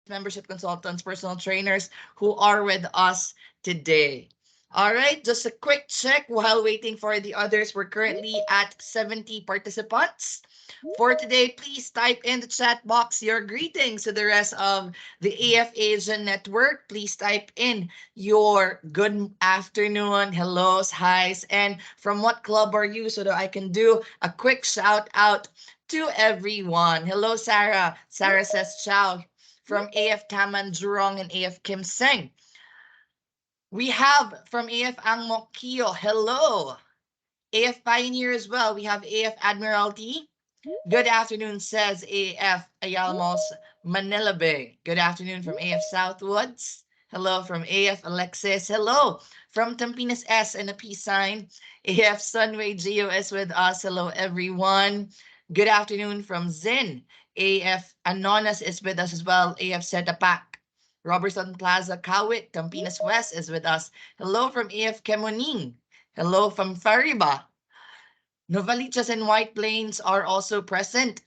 membership consultants, personal trainers who are with us today. All right, just a quick check while waiting for the others. We're currently at 70 participants. For today, please type in the chat box your greetings to the rest of the AF Asian Network. Please type in your good afternoon, hellos, highs, and from what club are you so that I can do a quick shout out to everyone. Hello, Sarah. Sarah says ciao from AF Taman Jurong and AF Kim Seng. We have from AF Ang Mokio. Hello. AF Pioneer as well. We have AF Admiralty. Good afternoon, says AF Ayalmos Manila Bay. Good afternoon from AF Southwoods. Hello from AF Alexis. Hello from Tampinas S and a peace sign. AF Sunway Geo is with us. Hello, everyone. Good afternoon from Zin. AF Anonas is with us as well. AF Setapak. Robertson Plaza Kawit, Campinas West is with us. Hello from AF Kemoning. Hello from Fariba. Novaliches and White Plains are also present.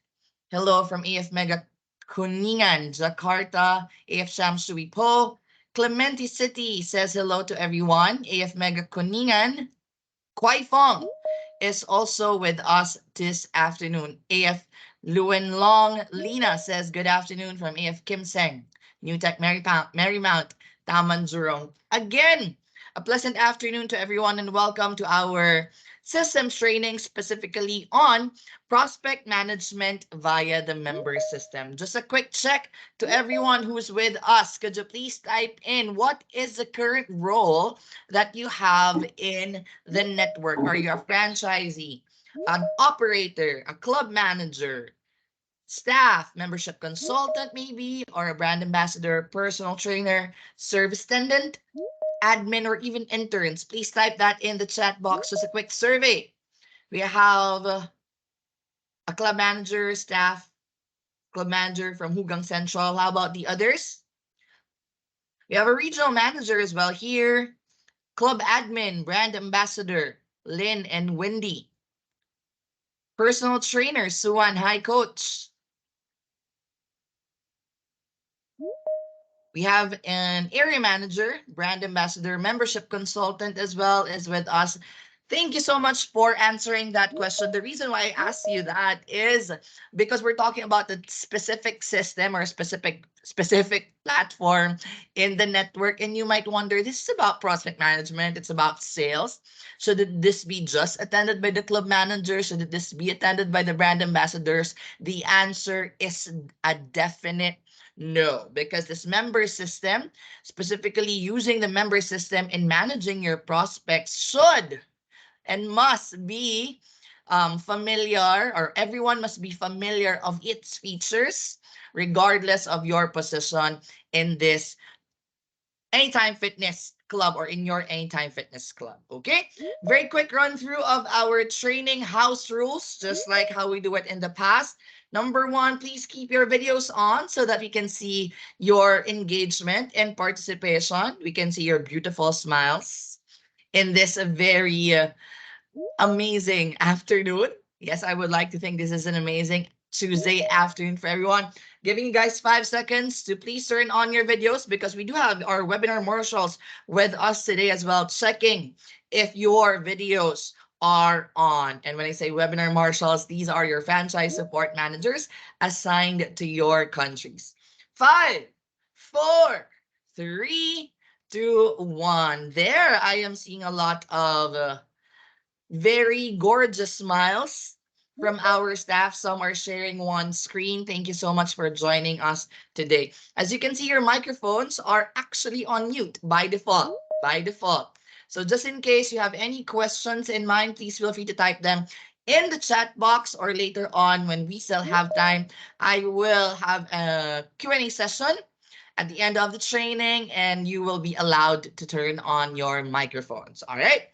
Hello from AF Mega Kuningan, Jakarta, AF Shamsui Po. Clementi City says hello to everyone. AF Mega Kuningan. Kwai Fong is also with us this afternoon. AF Luen Long Lina says good afternoon from AF Kim Seng, New Tech Marymount, Taman Jurong. Again, a pleasant afternoon to everyone and welcome to our systems training specifically on prospect management via the member system. Just a quick check to everyone who's with us. Could you please type in what is the current role that you have in the network? Are you a franchisee, an operator, a club manager, staff, membership consultant maybe, or a brand ambassador, personal trainer, service attendant, admin, or even interns? Please type that in the chat box. Just a quick survey. We have a club manager, staff, club manager from Hugang Central. How about the others? We have a regional manager as well here. Club admin, brand ambassador, Lynn and Wendy. Personal trainer, Suwan. Hi, coach. We have an area manager, brand ambassador, membership consultant as well is with us. Thank you so much for answering that question. The reason why I asked you that is because we're talking about the specific system or specific platform in the network, and you might wonder, this is about prospect management, it's about sales. Should this be just attended by the club manager? Should this be attended by the brand ambassadors? The answer is a definite no, because this member system, specifically using the member system in managing your prospects, should and must be familiar, or everyone must be familiar of its features, regardless of your position in this Anytime Fitness Club or in your Anytime Fitness Club. Okay, very quick run through of our training house rules, just like how we do it in the past. Number one, please keep your videos on so that we can see your engagement and participation. We can see your beautiful smiles in this very amazing afternoon. Yes, I would like to think this is an amazing Tuesday afternoon for everyone. Giving you guys 5 seconds to please turn on your videos because we do have our webinar marshals with us today as well, checking if your videos are on. And when I say webinar marshals, these are your franchise support managers assigned to your countries. 5, 4, 3, 2, 1. There, I am seeing a lot of very gorgeous smiles from our staff. Some are sharing one screen. Thank you so much for joining us today. As you can see, your microphones are actually on mute by default. By default. So just in case you have any questions in mind, please feel free to type them in the chat box, or later on when we still have time, I will have a Q&A session at the end of the training, and you will be allowed to turn on your microphones. All right.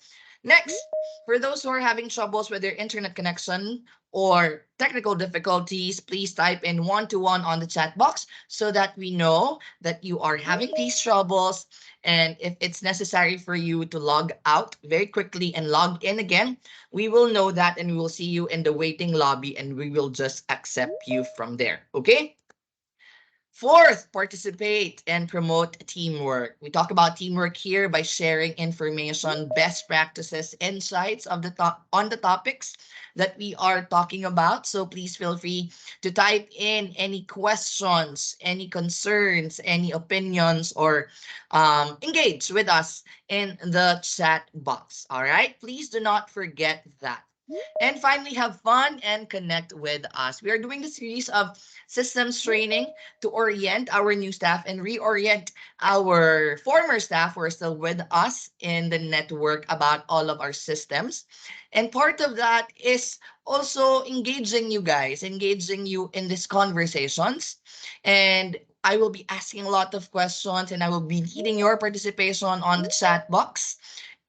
Next, for those who are having troubles with their internet connection or technical difficulties, please type in 121 on the chat box so that we know that you are having these troubles. And if it's necessary for you to log out very quickly and log in again, we will know that and we will see you in the waiting lobby and we will just accept you from there. Okay? Fourth, participate and promote teamwork. We talk about teamwork here by sharing information, best practices, insights of on the topics that we are talking about. So please feel free to type in any questions, any concerns, any opinions, or engage with us in the chat box. All right, please do not forget that. And finally, have fun and connect with us. We are doing the series of systems training to orient our new staff and reorient our former staff who are still with us in the network about all of our systems. And part of that is also engaging you guys, engaging you in these conversations. And I will be asking a lot of questions and I will be needing your participation on the chat box.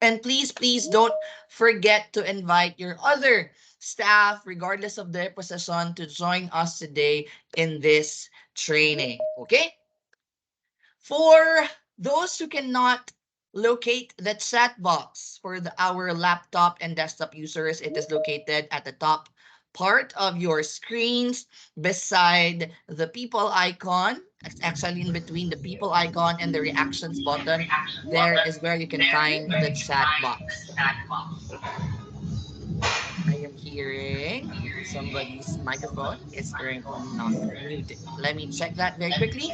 And please, please don't forget to invite your other staff, regardless of their position, to join us today in this training. Okay? For those who cannot locate the chat box for our laptop and desktop users, it is located at the top part of your screens beside the people icon. It's actually in between the people icon and the reactions button. There is where you can find the chat box. I am hearing somebody's microphone is currently not muted. Let me check that very quickly.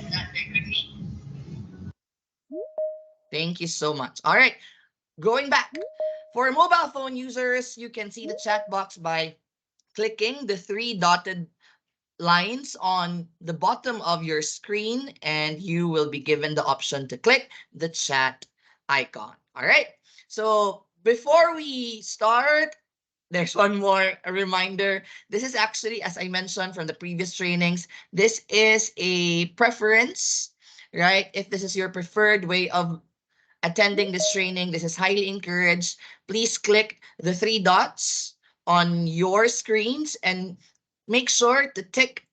Thank you so much. All right, going back. For mobile phone users, you can see the chat box by clicking the three dotted lines on the bottom of your screen, and you will be given the option to click the chat icon. All right. So before we start, there's one more reminder. This is actually, as I mentioned from the previous trainings, this is a preference, right? If this is your preferred way of attending this training, this is highly encouraged. Please click the three dots on your screens and make sure to tick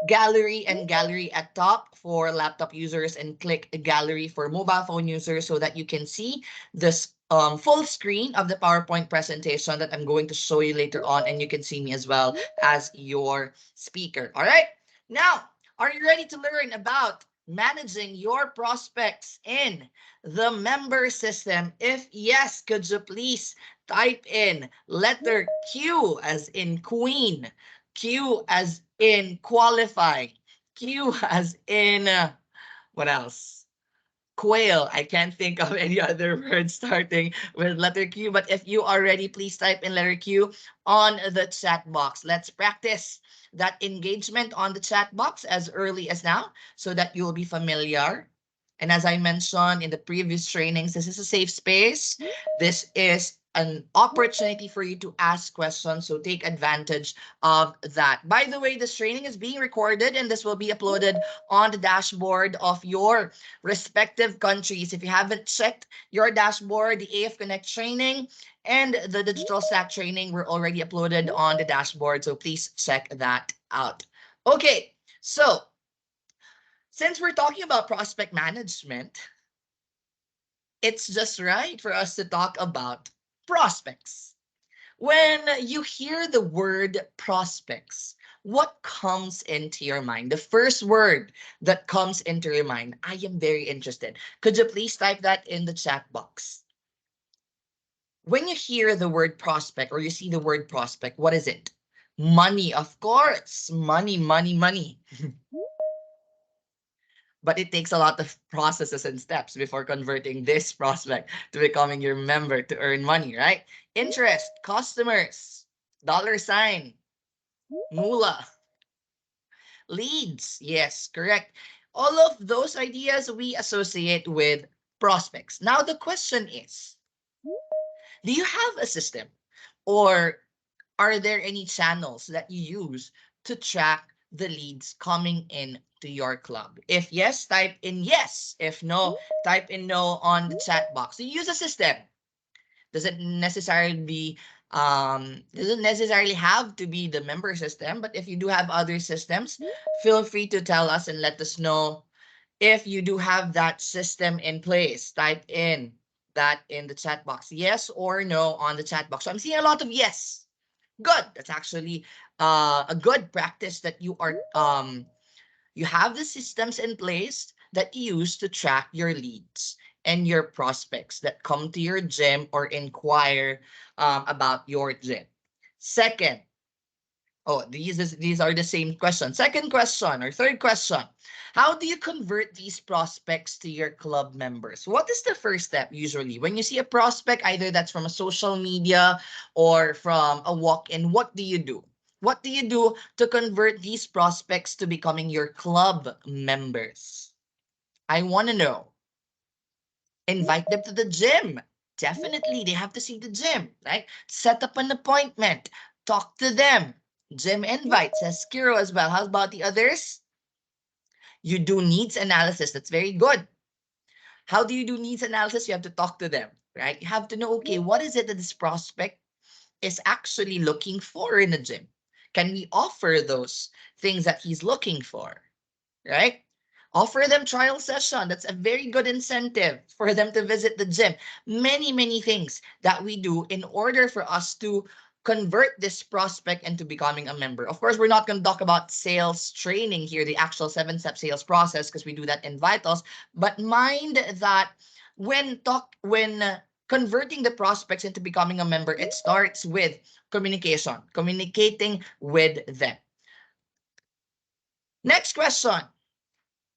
gallery and gallery at top for laptop users and click gallery for mobile phone users so that you can see this full screen of the PowerPoint presentation that I'm going to show you later on, and you can see me as well as your speaker. All right. Now, are you ready to learn about managing your prospects in the member system? If yes, could you please type in letter Q as in queen, Q as in qualify, Q as in what else? Quail. I can't think of any other word starting with letter Q, but if you are ready, please type in letter Q on the chat box. Let's practice that engagement on the chat box as early as now so that you'll be familiar. And as I mentioned in the previous trainings, this is a safe space. This is an opportunity for you to ask questions, so take advantage of that. By the way, this training is being recorded and this will be uploaded on the dashboard of your respective countries. If you haven't checked your dashboard, the AF Connect training and the Digital Stack training were already uploaded on the dashboard, so please check that out. Okay, so since we're talking about prospect management, it's just right for us to talk about prospects. When you hear the word prospects, what comes into your mind? The first word that comes into your mind. I am very interested. Could you please type that in the chat box? When you hear the word prospect or you see the word prospect, what is it? Money, of course. Money, money, money. But it takes a lot of processes and steps before converting this prospect to becoming your member to earn money, right? Interest, customers, dollar sign, moolah, leads. Yes, correct. All of those ideas we associate with prospects. Now, the question is, do you have a system or are there any channels that you use to track the leads coming in to your club? If yes, type in yes. If no, type in no on the chat box. You use a system. Doesn't necessarily be doesn't necessarily have to be the member system, but if you do have other systems, feel free to tell us and let us know if you do have that system in place. Type in that in the chat box. Yes or no on the chat box. So I'm seeing a lot of yes. Good. That's actually a good practice that You have the systems in place that you use to track your leads and your prospects that come to your gym or inquire about your gym. Second, oh, these are the same question. Second question or third question. How do you convert these prospects to your club members? What is the first step usually? When you see a prospect, either that's from a social media or from a walk-in, what do you do? What do you do to convert these prospects to becoming your club members? I want to know. Invite them to the gym. Definitely, they have to see the gym, right? Set up an appointment. Talk to them. Gym invite, says Kiro as well. How about the others? You do needs analysis. That's very good. How do you do needs analysis? You have to talk to them, right? You have to know, okay, what is it that this prospect is actually looking for in the gym? Can we offer those things that he's looking for? Right? Offer them trial session. That's a very good incentive for them to visit the gym. Many, many things that we do in order for us to convert this prospect into becoming a member. Of course, we're not going to talk about sales training here, the actual 7-step sales process, because we do that in Vitals. But mind that when converting the prospects into becoming a member, it starts with communication, communicating with them. Next question.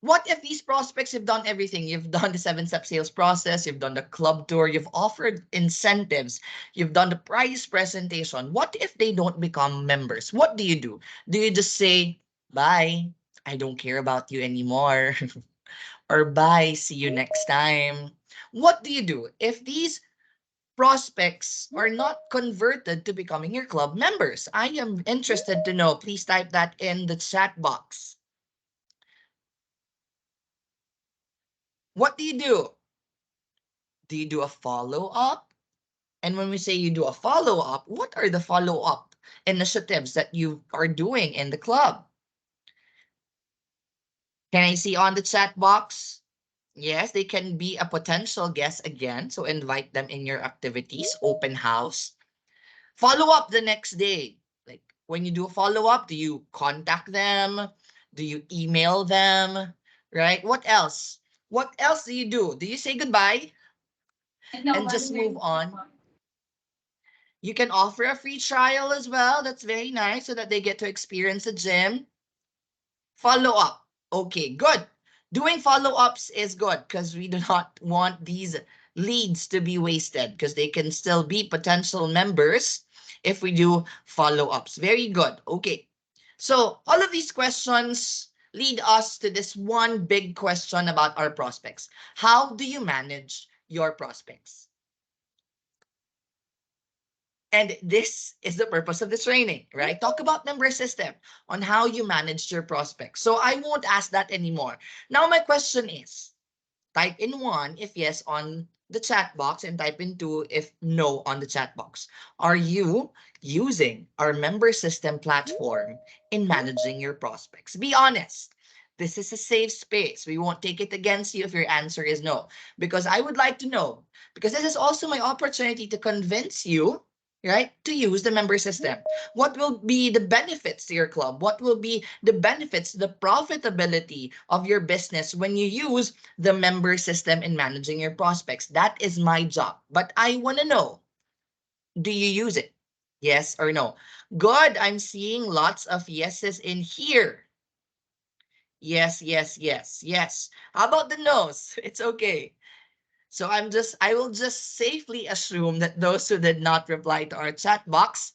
What if these prospects have done everything? You've done the 7-step sales process, you've done the club tour, you've offered incentives, you've done the price presentation. What if they don't become members? What do you do? Do you just say, bye, I don't care about you anymore? Or bye, see you next time? What do you do if these prospects are not converted to becoming your club members? I am interested to know. Please type that in the chat box. What do you do? Do you do a follow-up? And when we say you do a follow-up, what are the follow-up initiatives that you are doing in the club? Can I see on the chat box? Yes, they can be a potential guest again. So invite them in your activities, open house. Follow up the next day. Like when you do a follow up, do you contact them? Do you email them? Right? What else? What else do you do? Do you say goodbye and just move on? You can offer a free trial as well. That's very nice so that they get to experience the gym. Follow up. Okay, good. Doing follow-ups is good because we do not want these leads to be wasted because they can still be potential members if we do follow-ups. Very good. Okay. So all of these questions lead us to this one big question about our prospects. How do you manage your prospects? And this is the purpose of this training, right? Talk about member system on how you manage your prospects. So I won't ask that anymore. Now my question is, type in 1 if yes on the chat box and type in 2 if no on the chat box. Are you using our member system platform in managing your prospects? Be honest. This is a safe space. We won't take it against you if your answer is no, because I would like to know, because this is also my opportunity to convince you, right, to use the member system. What will be the benefits to your club? What will be the benefits, the profitability of your business when you use the member system in managing your prospects? That is my job. But I want to know, do you use it? Yes or no? Good. I'm seeing lots of yeses in here. Yes, yes, yes, yes. How about the no's? It's okay. So I will just safely assume that those who did not reply to our chat box,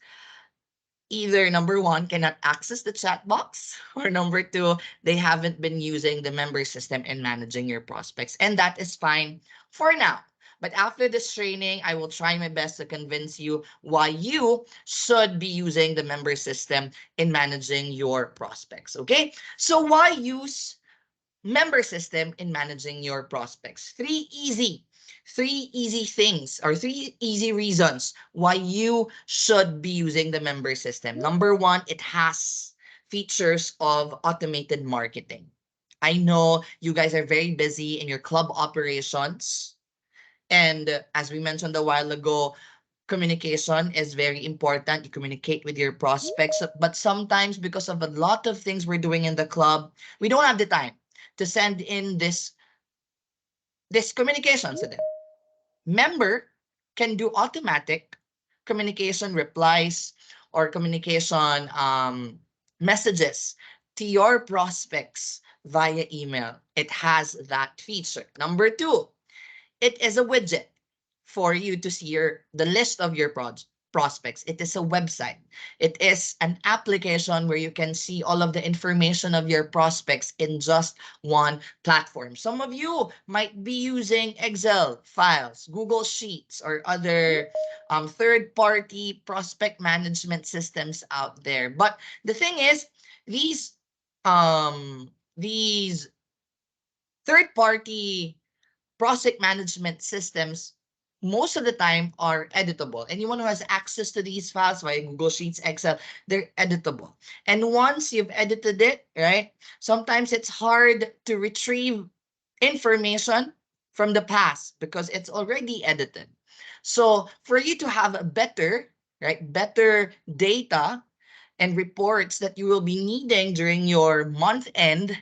either number 1, cannot access the chat box, or number 2, they haven't been using the member system in managing your prospects. And that is fine for now. But after this training, I will try my best to convince you why you should be using the member system in managing your prospects. Okay? So why use member system in managing your prospects? Three easy things or three easy reasons why you should be using the member system. Number 1, it has features of automated marketing. I know you guys are very busy in your club operations. And as we mentioned a while ago, communication is very important. You communicate with your prospects, but sometimes because of a lot of things we're doing in the club, we don't have the time to send in this communications to them. Member can do automatic communication replies or communication messages to your prospects via email. It has that feature. Number two, it is a widget for you to see the list of your prospects. It is a website. It is an application where you can see all of the information of your prospects in just one platform. Some of you might be using Excel files, Google Sheets, or other third-party prospect management systems out there. But the thing is, these these third-party project management systems most of the time are editable. Anyone who has access to these files via Google Sheets, Excel, they're editable. And once you've edited it, right, sometimes it's hard to retrieve information from the past because it's already edited. So for you to have a better data and reports that you will be needing during your month end.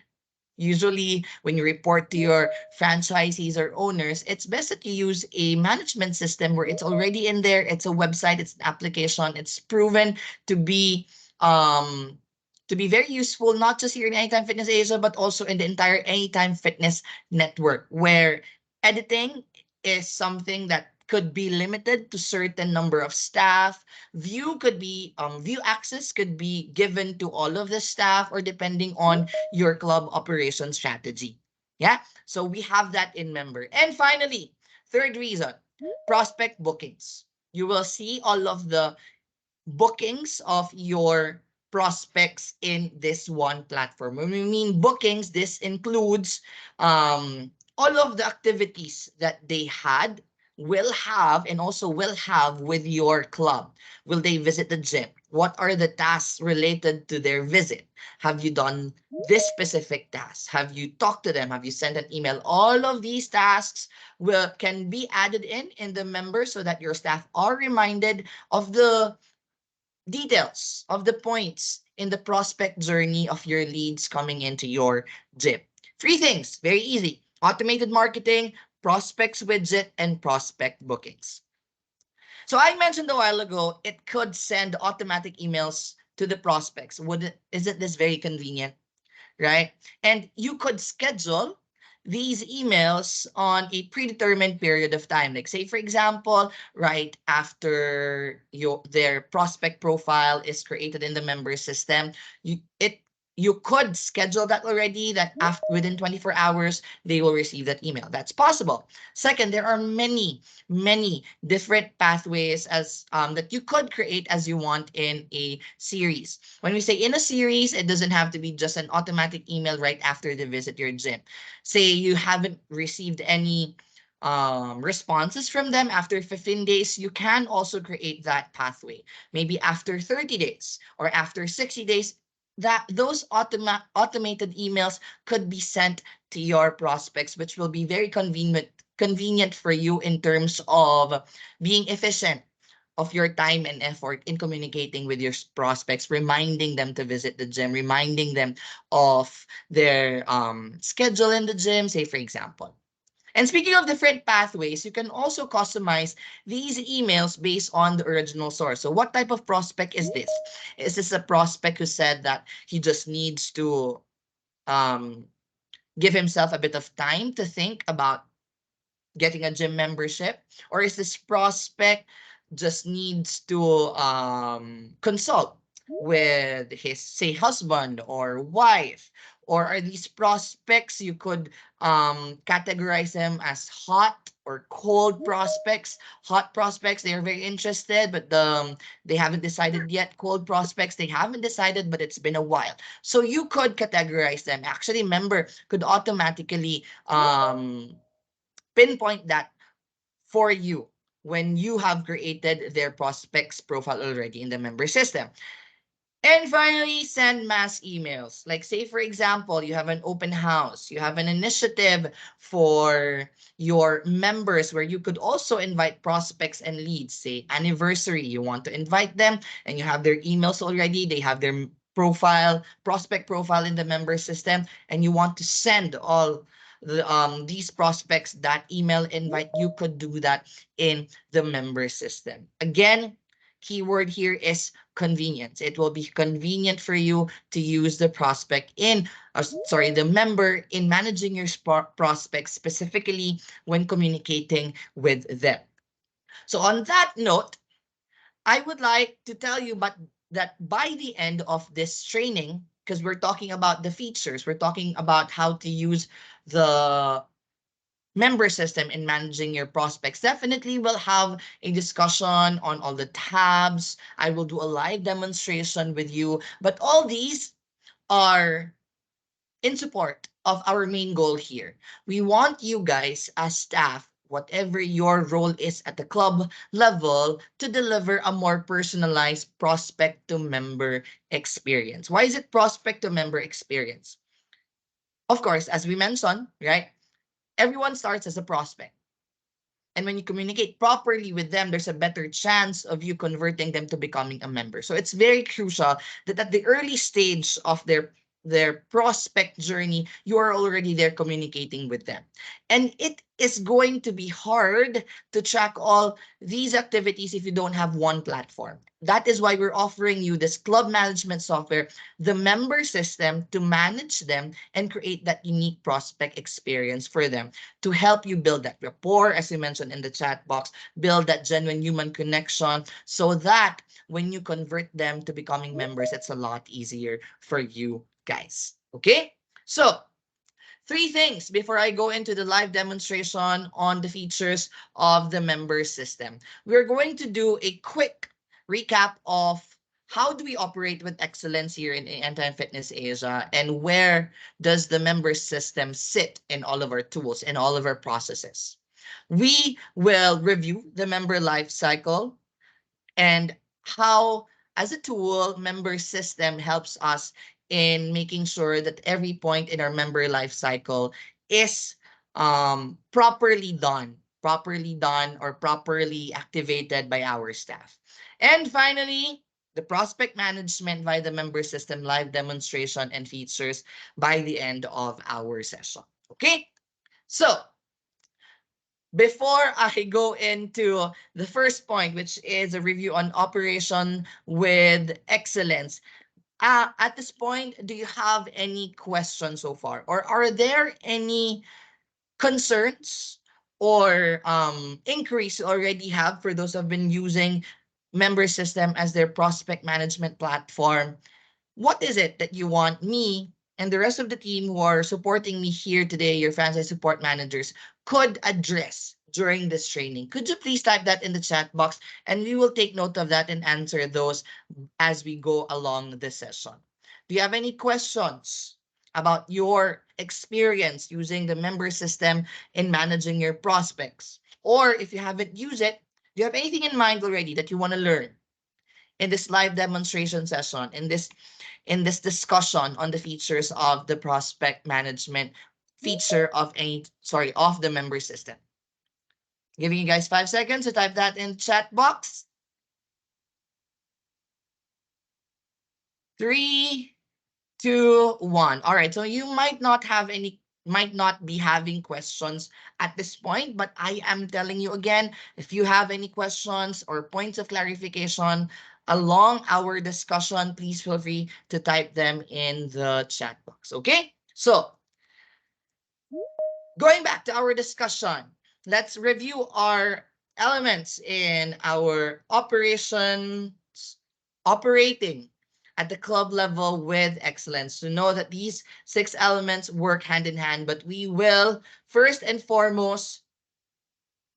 Usually, when you report to your franchisees or owners, it's best that you use a management system where it's already in there. It's a website, it's an application, it's proven to be um very useful, not just here in Anytime Fitness Asia, but also in the entire Anytime Fitness network, where editing is something that could be limited to certain number of staff. View access could be given to all of the staff or depending on your club operation strategy. Yeah. So we have that in Member. And finally, third reason, prospect bookings. You will see all of the bookings of your prospects in this one platform. When we mean bookings, this includes all of the activities that they had, will have, and also will have with your club. Will they visit the gym? What are the tasks related to their visit? Have you done this specific task? Have you talked to them? Have you sent an email? All of these tasks can be added in the member so that your staff are reminded of the details of the points in the prospect journey of your leads coming into your gym. Three things, very easy. Automated marketing, prospects widget, and prospect bookings. So I mentioned a while ago, it could send automatic emails to the prospects. Isn't this very convenient? Right? And you could schedule these emails on a predetermined period of time. Like say, for example, right after their prospect profile is created in the member system, you it you could schedule that already that after within 24 hours they will receive that email. That's possible. Second, there are many different pathways as that you could create as you want in a series. When we say in a series, it doesn't have to be just an automatic email right after they visit your gym. Say you haven't received any responses from them after 15 days, you can also create that pathway. Maybe after 30 days or after 60 days, that those automated emails could be sent to your prospects, which will be very convenient for you in terms of being efficient of your time and effort in communicating with your prospects, reminding them to visit the gym, reminding them of their schedule in the gym, say for example. And speaking of different pathways, you can also customize these emails based on the original source. So what type of prospect is this? Is this a prospect who said that he just needs to um, give himself a bit of time to think about getting a gym membership? Or is this prospect just needs to consult with his, say, husband or wife? Or are these prospects, you could categorize them as hot or cold prospects? Hot prospects, they are very interested, but they haven't decided yet. Cold prospects, they haven't decided, but it's been a while. So you could categorize them. Actually, member could automatically pinpoint that for you when you have created their prospects profile already in the member system. And finally, send mass emails. Like, say, for example, you have an open house, you have an initiative for your members where you could also invite prospects and leads. Say, anniversary, you want to invite them and you have their emails already, they have their profile, prospect profile in the member system, and you want to send all these prospects that email invite. You could do that in the member system. Again, keyword here is convenience. It will be convenient for you to use the prospect in, sorry, the member in managing your prospects, specifically when communicating with them. So on that note, I would like to tell you that by the end of this training, because we're talking about the features, we're talking about how to use the member system in managing your prospects. Definitely we'll have a discussion on all the tabs. I will do a live demonstration with you, but all these are in support of our main goal here. We want you guys as staff, whatever your role is at the club level, to deliver a more personalized prospect to member experience. Why is it prospect to member experience? Of course, as we mentioned, right? Everyone starts as a prospect. And when you communicate properly with them, there's a better chance of you converting them to becoming a member. So it's very crucial that at the early stage of their prospect journey, you are already there communicating with them. And it is going to be hard to track all these activities if you don't have one platform. That is why we're offering you this club management software, the member system, to manage them and create that unique prospect experience for them, to help you build that rapport, as you mentioned in the chat box, build that genuine human connection so that when you convert them to becoming members, it's a lot easier for you guys. Okay? So, three things before I go into the live demonstration on the features of the member system. We're going to do a quick recap of how do we operate with excellence here in Anti-Fitness Asia, and where does the member system sit in all of our tools and all of our processes. We will review the member life cycle and how, as a tool, member system helps us in making sure that every point in our member life cycle is properly done or properly activated by our staff. And finally, the prospect management via the member system live demonstration and features by the end of our session. Okay, so before I go into the first point, which is a review on operation with excellence, at this point, do you have any questions so far? Or are there any concerns or inquiries you already have for those who have been using member system as their prospect management platform? What is it that you want me and the rest of the team who are supporting me here today, your franchise support managers, could address during this training? Could you please type that in the chat box, and we will take note of that and answer those as we go along this session. Do you have any questions about your experience using the member system in managing your prospects? Or if you haven't used it, do you have anything in mind already that you want to learn in this live demonstration session, in this discussion on the features of the prospect management feature of the member system? Giving you guys 5 seconds to type that in chat box. 3, 2, 1. All right, so you might not be having questions at this point, but I am telling you again, if you have any questions or points of clarification along our discussion, please feel free to type them in the chat box. Okay, so going back to our discussion, let's review our elements in our operating at the club level with excellence, to know that these 6 elements work hand in hand, but we will first and foremost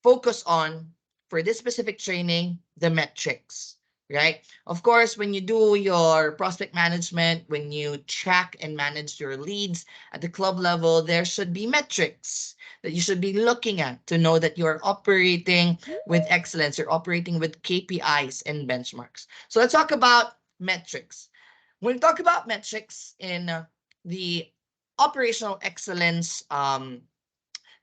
focus on, for this specific training, the metrics, right? Of course, when you do your prospect management, when you track and manage your leads at the club level, there should be metrics that you should be looking at to know that you're operating with excellence, you're operating with KPIs and benchmarks. So let's talk about metrics. When we talk about metrics in the operational excellence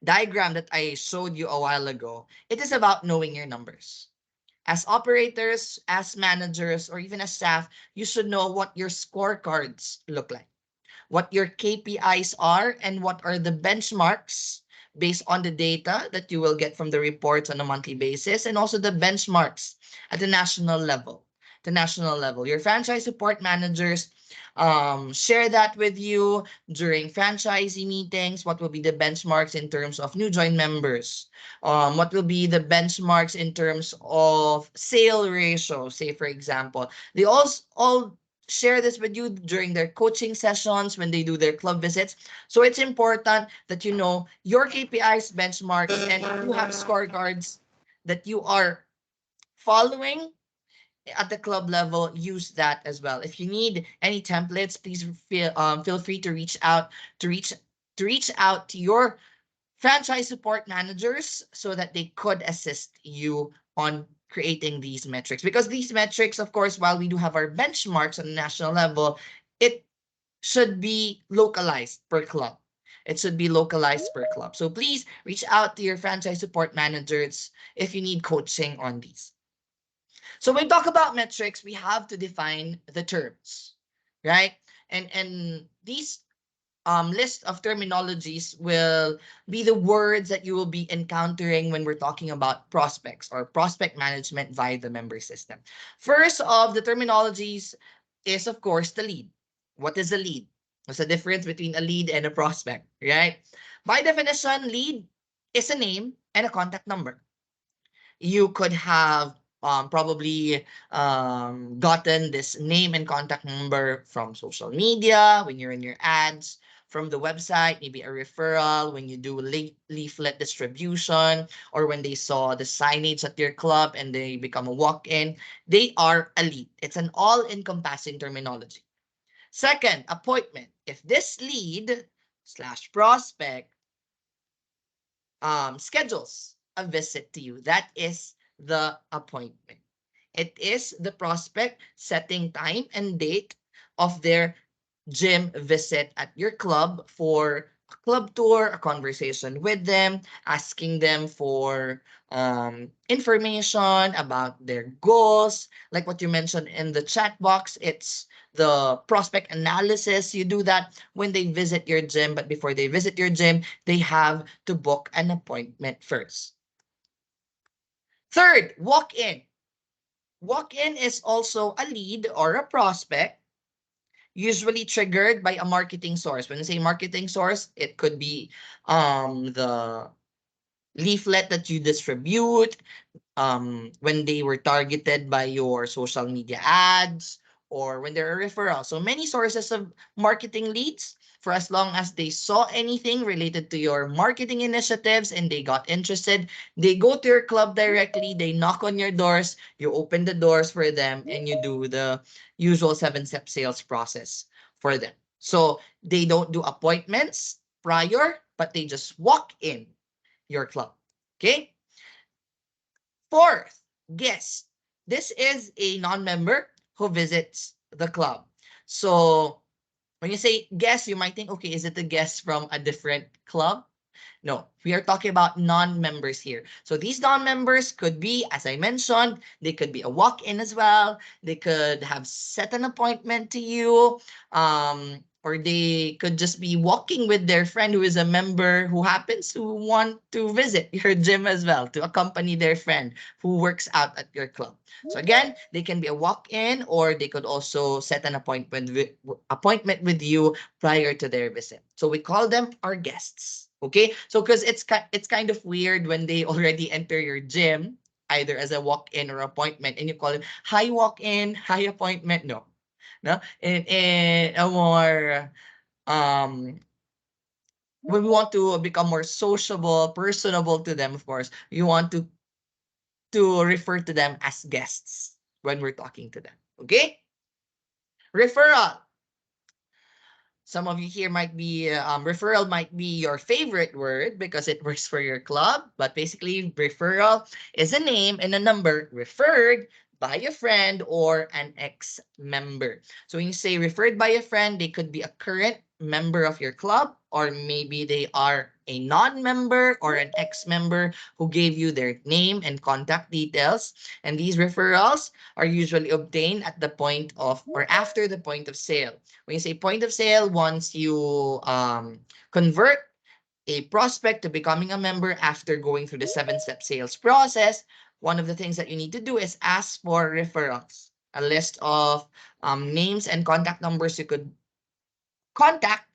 diagram that I showed you a while ago, it is about knowing your numbers. As operators, as managers, or even as staff, you should know what your scorecards look like, what your KPIs are, and what are the benchmarks based on the data that you will get from the reports on a monthly basis, and also the benchmarks at the national level. The national level. Your franchise support managers share that with you during franchisee meetings. What will be the benchmarks in terms of new join members? What will be the benchmarks in terms of sale ratio? Say, for example, they all share this with you during their coaching sessions when they do their club visits. So it's important that you know your KPIs, benchmarks, and you have scorecards that you are following at the club level. Use that as well. If you need any templates, please feel free to reach out to reach out to your franchise support managers so that they could assist you on creating these metrics. Because these metrics, of course, while we do have our benchmarks on the national level, it should be localized per club. It should be localized per club. So please reach out to your franchise support managers if you need coaching on these. So when we talk about metrics, we have to define the terms, right? And these list of terminologies will be the words that you will be encountering when we're talking about prospects or prospect management via the member system. First of the terminologies is, of course, the lead. What is a lead? What's the difference between a lead and a prospect, right? By definition, lead is a name and a contact number. You could have probably gotten this name and contact number from social media when you're in your ads, from the website, maybe a referral when you do leaflet distribution, or when they saw the signage at your club and they become a walk-in. They are a lead. It's an all-encompassing terminology. Second, appointment. If this lead slash prospect schedules a visit to you, that is the appointment. It is the prospect setting time and date of their gym visit at your club for a club tour, a conversation with them, asking them for information about their goals. Like what you mentioned in the chat box, it's the prospect analysis. You do that when they visit your gym, but before they visit your gym, they have to book an appointment first. Third, walk in. Walk in is also a lead or a prospect, usually triggered by a marketing source. When I say marketing source, it could be the leaflet that you distribute, when they were targeted by your social media ads, or when they're a referral. So many sources of marketing leads, for as long as they saw anything related to your marketing initiatives and they got interested, they go to your club directly, they knock on your doors, you open the doors for them, and you do the usual 7-step sales process for them. So they don't do appointments prior, but they just walk in your club. Okay? Fourth, guest. This is a non-member who visits the club. So when you say guest, you might think, okay, is it a guest from a different club? No, we are talking about non-members here. So these non-members could be, as I mentioned, they could be a walk-in as well. They could have set an appointment to you, or they could just be walking with their friend who is a member who happens to want to visit your gym as well, to accompany their friend who works out at your club. So again, they can be a walk-in, or they could also set an appointment with you prior to their visit. So we call them our guests. Okay? So because it's kind of weird when they already enter your gym, either as a walk-in or appointment, and you call them hi walk-in, hi appointment. No. No? In a more when we want to become more sociable, personable to them, of course, you want to refer to them as guests when we're talking to them. Okay? Referral. Some of you here might be, referral might be your favorite word because it works for your club. But basically, referral is a name and a number referred by a friend or an ex-member. So when you say referred by a friend, they could be a current member of your club, or maybe they are a non-member or an ex-member who gave you their name and contact details. And these referrals are usually obtained at the point of or after the point of sale. When you say point of sale, once you convert a prospect to becoming a member after going through the 7-step sales process, one of the things that you need to do is ask for referrals, a list of names and contact numbers you could contact,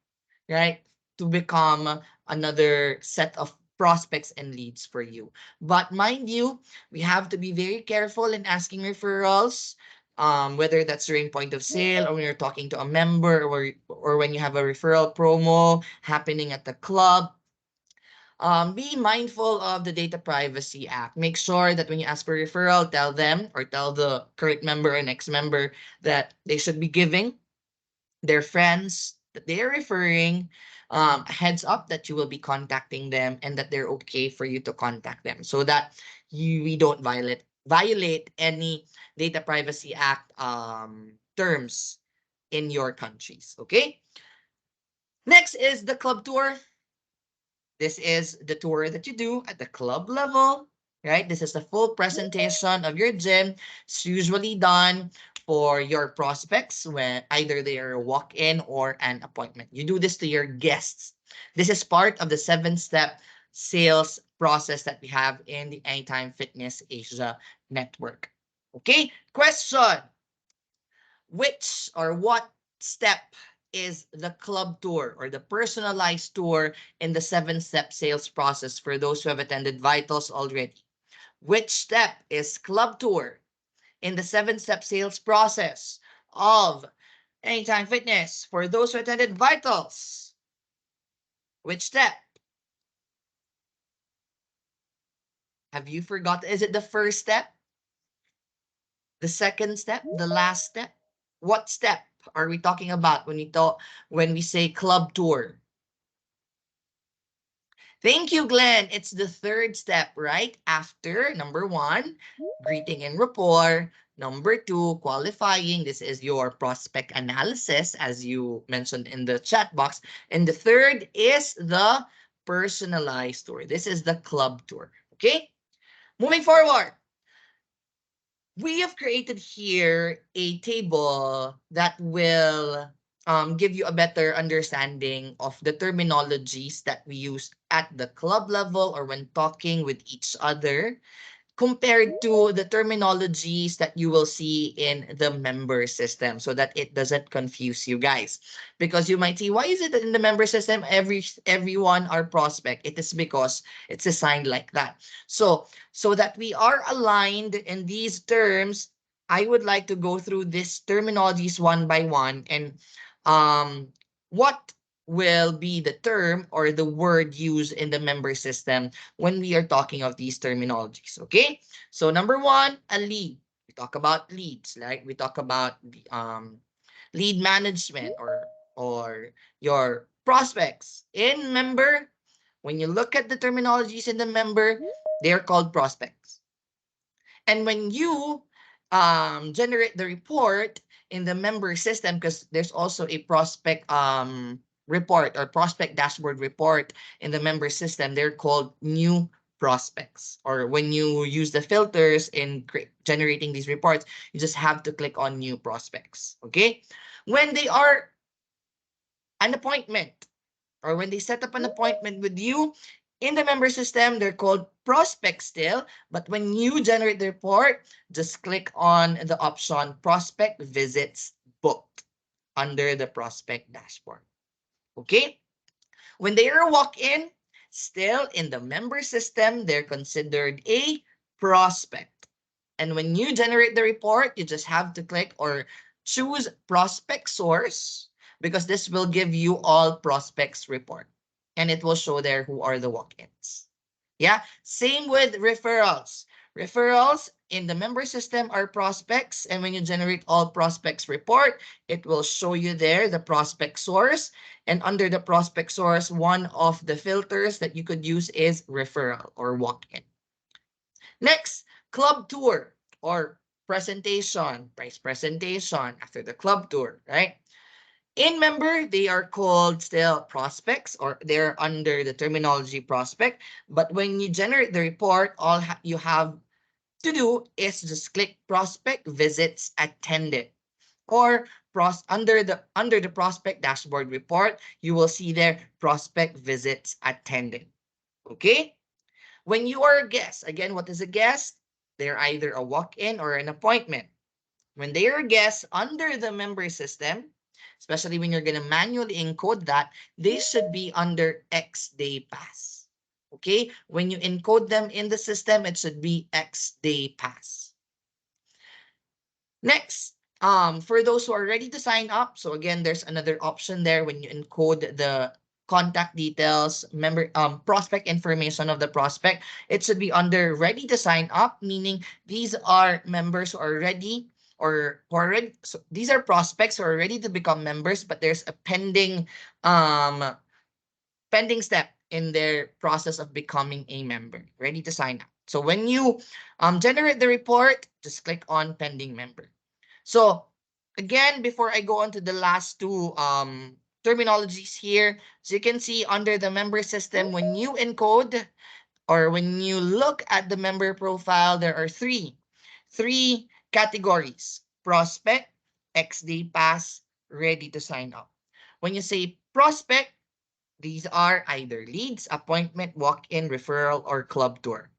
right, to become another set of prospects and leads for you. But mind you, we have to be very careful in asking referrals, whether that's during point of sale or when you're talking to a member or when you have a referral promo happening at the club. Be mindful of the Data Privacy Act. Make sure that when you ask for referral, tell them or tell the current member and ex-member that they should be giving their friends that they are referring a heads up that you will be contacting them and that they're okay for you to contact them so that we don't violate any Data Privacy Act terms in your countries. Okay. Next is the club tour. This is the tour that you do at the club level, right? This is the full presentation of your gym. It's usually done for your prospects when either they are a walk-in or an appointment. You do this to your guests. This is part of the 7-step sales process that we have in the Anytime Fitness Asia network. Okay, question. Which or what step is the club tour or the personalized tour in the 7-step sales process for those who have attended Vitals already? Which step is club tour in the 7-step sales process of Anytime Fitness for those who attended Vitals? Which step? Have you forgotten? Is it the first step? The second step? The last step? What step are we talking about when we say club tour? Thank you, Glenn. It's the third step, right? After number one, greeting and rapport. Number two, qualifying. This is your prospect analysis, as you mentioned in the chat box. And the third is the personalized tour. This is the club tour. Okay? Moving forward, we have created here a table that will give you a better understanding of the terminologies that we use at the club level or when talking with each other compared to the terminologies that you will see in the member system so that it doesn't confuse you guys. Because you might see, why is it that in the member system, everyone are prospect? It is because it's assigned like that. So that we are aligned in these terms, I would like to go through these terminologies one by one and what will be the term or the word used in the member system when we are talking of these terminologies. Okay, so number one, a lead. We talk about leads, like we talk about the lead management or your prospects in member. When you look at the terminologies in the member, they are called prospects. And when you generate the report in the member system, because there's also a prospect report or prospect dashboard report in the member system, they're called new prospects. Or when you use the filters in generating these reports, you just have to click on new prospects. Okay. When they are an appointment, or when they set up an appointment with you in the member system, they're called prospects still. But when you generate the report, just click on the option prospect visits booked under the prospect dashboard. Okay. When they are walk-in, still in the member system, they're considered a prospect. And when you generate the report, you just have to click or choose prospect source because this will give you all prospects report and it will show there who are the walk-ins. Yeah, same with referrals. Referrals in the member system are prospects, and when you generate all prospects report, it will show you there the prospect source. And under the prospect source, one of the filters that you could use is referral or walk-in. Next, club tour or price presentation after the club tour, right? In member, they are called still prospects, or they're under the terminology prospect. But when you generate the report, you have to do is just click prospect visits attended, or under the prospect dashboard report, you will see there prospect visits attended. Okay? When you are a guest, again, what is a guest? They're either a walk-in or an appointment. When they are guests under the member system, especially when you're going to manually encode that, they should be under X day pass. Okay? When you encode them in the system, it should be X day pass. Next, for those who are ready to sign up, so again, there's another option there when you encode the contact details, member prospect information of the prospect. It should be under ready to sign up, meaning these are members who are ready, or who are ready. So these are prospects who are ready to become members, but there's a um pending step in their process of becoming a member, ready to sign up. So when you generate the report, just click on pending member. So again, before I go on to the last two terminologies here, so you can see under the member system, when you encode or when you look at the member profile, there are three categories: prospect, XD pass, ready to sign up. When you say prospect, these are either leads, appointment, walk-in, referral, or club tour.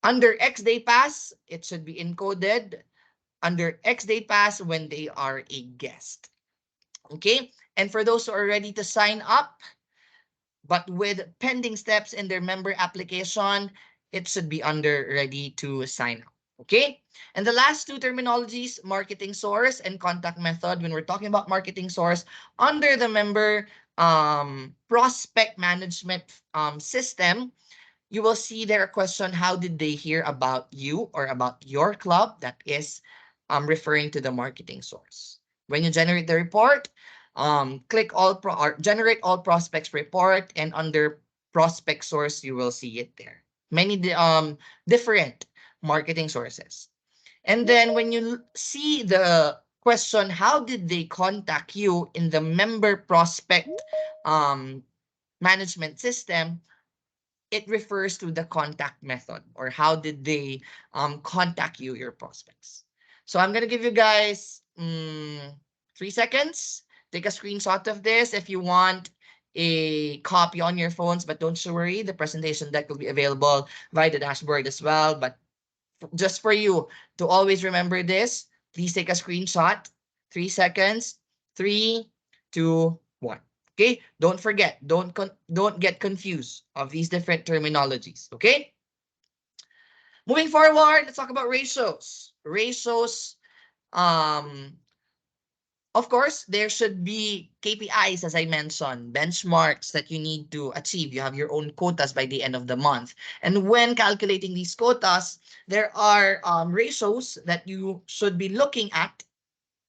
Under X Day Pass, it should be encoded under X Day Pass when they are a guest. Okay? And for those who are ready to sign up, but with pending steps in their member application, it should be under ready to sign up. Okay? And the last two terminologies, marketing source and contact method. When we're talking about marketing source, under the member prospect management system, you will see there a question: how did they hear about you or about your club? That is referring to the marketing source. When you generate the report, click or generate all prospects report, and under prospect source, you will see it there. Many different marketing sources. And then when you see the question, how did they contact you in the member prospect um, management system, it refers to the contact method, or how did they contact you, your prospects. So I'm going to give you guys 3 seconds. Take a screenshot of this if you want a copy on your phones, but don't you worry, the presentation deck will be available via the dashboard as well. But just for you to always remember this, please take a screenshot. 3 seconds. 3, 2, 1. Okay, don't forget, don't get confused of these different terminologies. Okay, moving forward, let's talk about ratios. Ratios, um, of course, there should be KPIs, as I mentioned, benchmarks that you need to achieve. You have your own quotas by the end of the month. And when calculating these quotas, there are ratios that you should be looking at,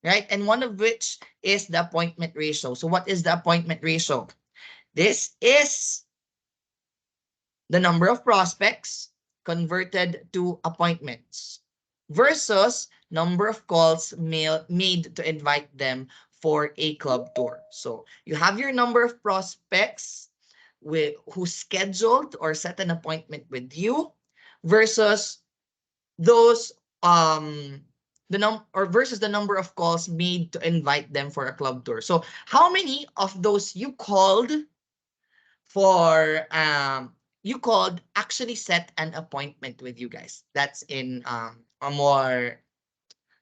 right? And one of which is the appointment ratio. So what is the appointment ratio? This is the number of prospects converted to appointments versus number of calls made to invite them for a club tour. So you have your number of prospects who scheduled or set an appointment with you versus those versus the number of calls made to invite them for a club tour. So how many of those for you called actually set an appointment with you guys? That's in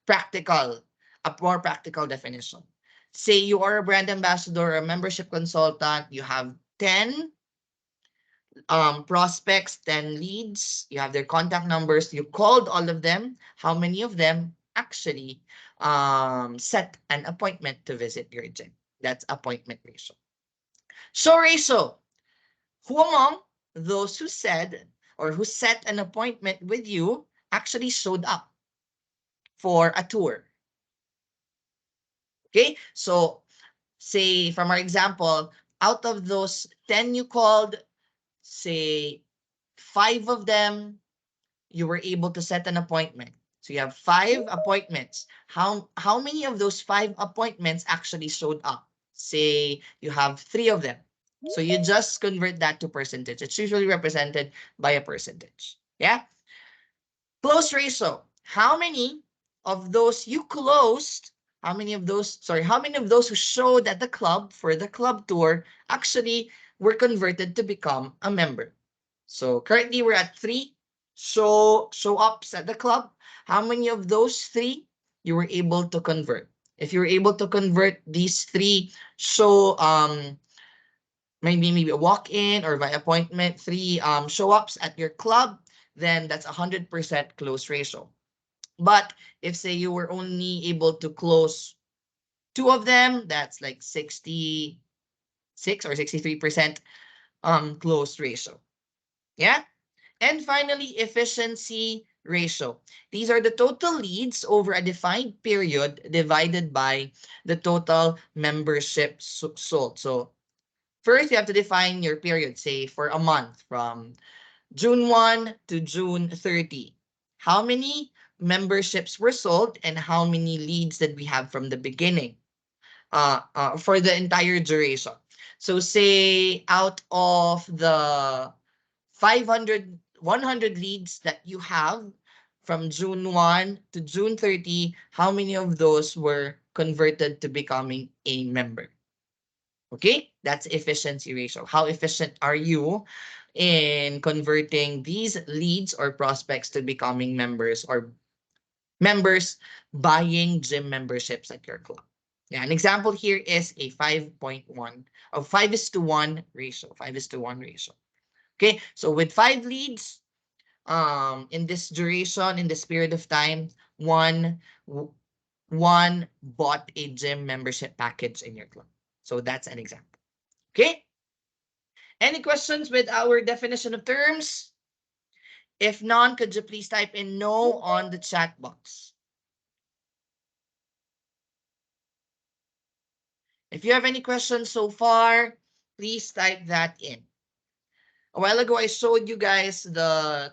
practical a more practical definition. Say you are a brand ambassador or a membership consultant, you have 10 prospects, 10 leads, you have their contact numbers, you called all of them. How many of them actually set an appointment to visit your gym? That's appointment ratio. Show ratio: who among those who said or who set an appointment with you actually showed up for a tour? Okay, so say from our example, out of those 10 you called, say 5 of them you were able to set an appointment. So you have 5 appointments. How many of those 5 appointments actually showed up? Say you have 3 of them. So you just convert that to percentage. It's usually represented by a percentage. Yeah. Close ratio. How many of those you closed? How many of those who showed at the club for the club tour actually were converted to become a member? So currently we're at 3 show ups at the club. How many of those 3 you were able to convert? If you were able to convert these 3 show maybe a walk-in or by appointment, 3 show-ups at your club, then that's 100% close ratio. But if say you were only able to close 2 of them, that's like 66 or 63% close ratio. Yeah. And finally, efficiency ratio. These are the total leads over a defined period divided by the total membership sold. So first, you have to define your period, say for a month from June 1 to June 30. How many memberships were sold and how many leads did we have from the beginning for the entire duration? So say out of the 100 leads that you have from June 1 to June 30, how many of those were converted to becoming a member? Okay, that's efficiency ratio. How efficient are you in converting these leads or prospects to becoming members or members buying gym memberships at your club? Yeah, an example here is a 5.1 of 5 is to 1 ratio. 5 is to 1 ratio. Okay, so with 5 leads, in this duration, in this period of time, one one bought a gym membership package in your club. So that's an example. Okay. Any questions with our definition of terms? If none, could you please type in no on the chat box? If you have any questions so far, please type that in. A while ago, I showed you guys the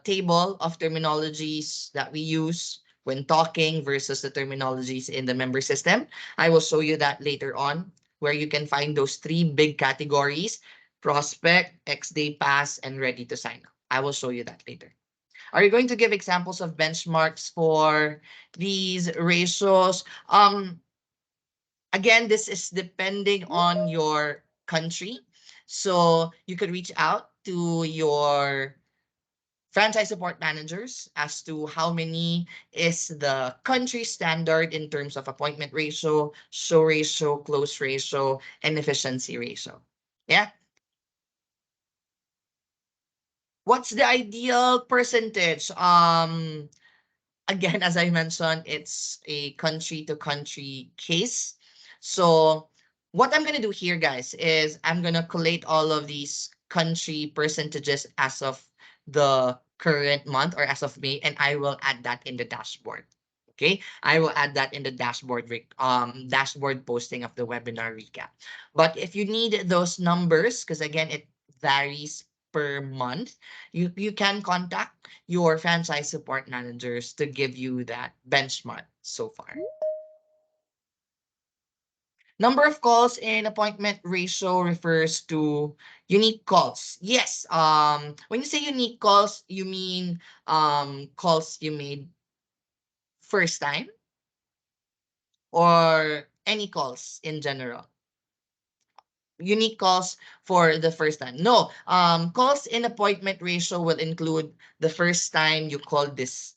table of terminologies that we use when talking versus the terminologies in the member system. I will show you that later on, where you can find those 3 big categories: prospect, X-day pass, and ready to sign up. I will show you that later. Are you going to give examples of benchmarks for these ratios? Again, this is depending on your country. So you could reach out to your franchise support managers as to how many is the country standard in terms of appointment ratio, show ratio, close ratio, and efficiency ratio. Yeah. What's the ideal percentage? Again, as I mentioned, it's a country to country case. So what I'm going to do here, guys, is I'm going to collate all of these country percentages as of the current month or as of May, and I will add that in the dashboard. Okay, I will add that in the dashboard posting of the webinar recap. But if you need those numbers, because again, it varies per month, you can contact your franchise support managers to give you that benchmark so far. Number of calls in appointment ratio refers to unique calls. Yes, when you say unique calls, you mean calls you made first time or any calls in general? Unique calls for the first time. No, calls in appointment ratio will include the first time you called this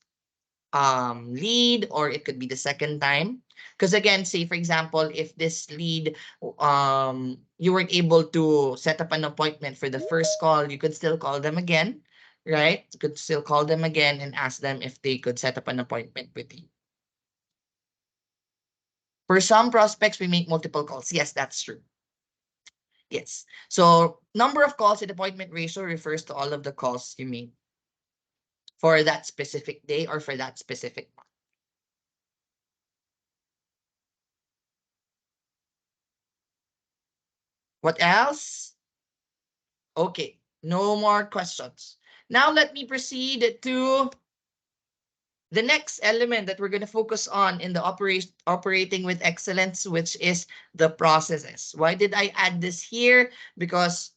lead, or it could be the second time. Because again, say for example, if this lead you weren't able to set up an appointment for the first call, you could still call them again, right? You could still call them again and ask them if they could set up an appointment with you. For some prospects, we make multiple calls. Yes, that's true. Yes. So number of calls in appointment ratio refers to all of the calls you made for that specific day or for that specific month. What else? Okay, no more questions. Now let me proceed to The next element that we're going to focus on in the operating with excellence, which is the processes. Why did I add this here? Because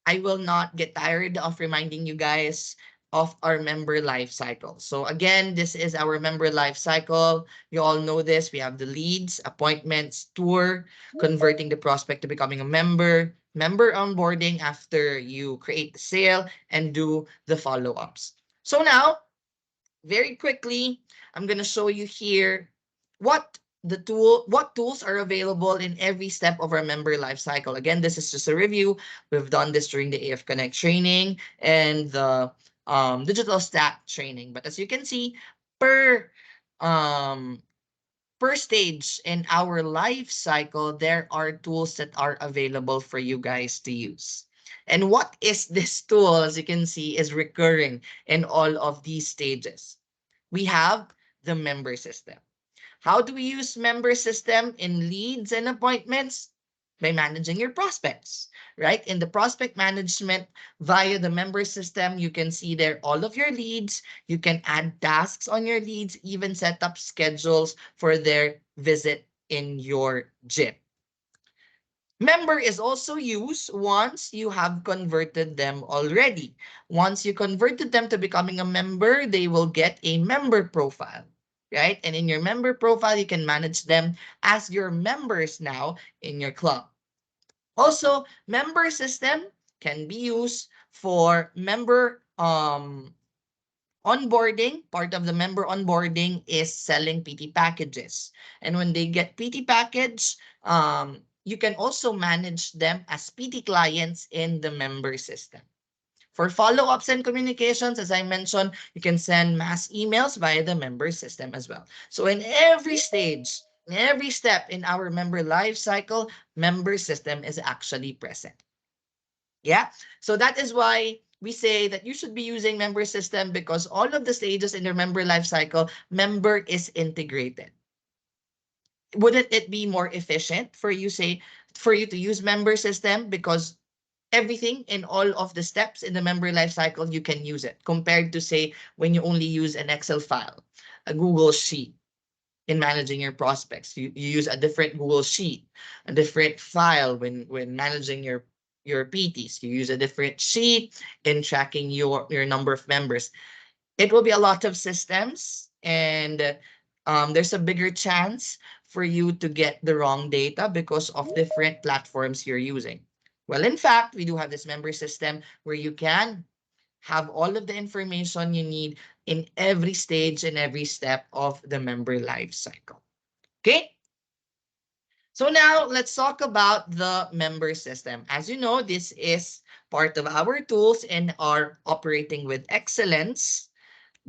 I will not get tired of reminding you guys of our member life cycle. So again, this is our member life cycle. You all know this. We have the leads, appointments, tour, converting the prospect to becoming a member, member onboarding after you create the sale, and do the follow-ups. So now, very quickly, I'm going to show you here what tools are available in every step of our member life cycle. Again, this is just a review. We've done this during the AF Connect training and the digital stack training. But as you can see, per um, per stage in our life cycle, there are tools that are available for you guys to use. And what is this tool, as you can see, is recurring in all of these stages. We have the member system. How do we use member system in leads and appointments? By managing your prospects, right? In the prospect management via the member system, you can see there all of your leads. You can add tasks on your leads, even set up schedules for their visit in your gym. Member is also used once you have converted them already. Once you converted them to becoming a member, they will get a member profile, right? And in your member profile, you can manage them as your members now in your club. Also, member system can be used for member onboarding. Part of the member onboarding is selling PT packages. And when they get PT package, you can also manage them as PT clients in the member system. For follow-ups and communications, as I mentioned, you can send mass emails via the member system as well. So in every stage, in every step in our member life cycle, member system is actually present. Yeah. So that is why we say that you should be using member system, because all of the stages in your member life cycle, member is integrated. Wouldn't it be more efficient for you say for you to use member system, because everything in all of the steps in the member life cycle you can use it, compared to say when you only use an Excel file, a Google sheet in managing your prospects. You use a different Google sheet, a different file when managing your PTs. You use a different sheet in tracking your number of members. It will be a lot of systems, and there's a bigger chance for you to get the wrong data because of different platforms you're using. Well, in fact, we do have this member system where you can have all of the information you need in every stage and every step of the member life cycle. Okay? So now let's talk about the member system. As you know, this is part of our tools in our operating with excellence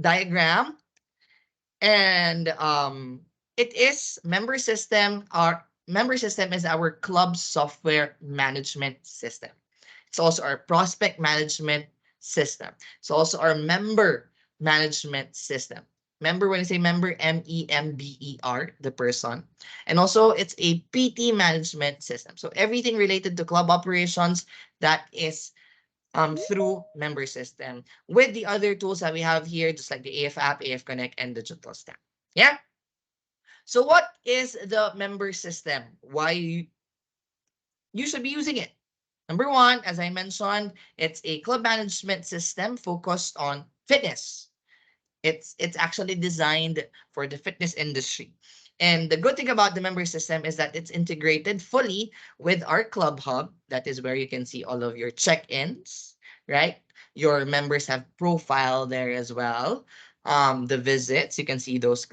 diagram. And it is member system is our club software management system. It's also our prospect management system. It's also our member management system. Member, when you say member, member, the person. And also, it's a PT management system. So everything related to club operations, that is through member system, with the other tools that we have here, just like the AF app, AF Connect, and digital stack. Yeah. So what is the member system? Why you should be using it? Number one, as I mentioned, it's a club management system focused on fitness. It's actually designed for the fitness industry. And the good thing about the member system is that it's integrated fully with our club hub. That is where you can see all of your check-ins, right? Your members have profile there as well. The visits, you can see those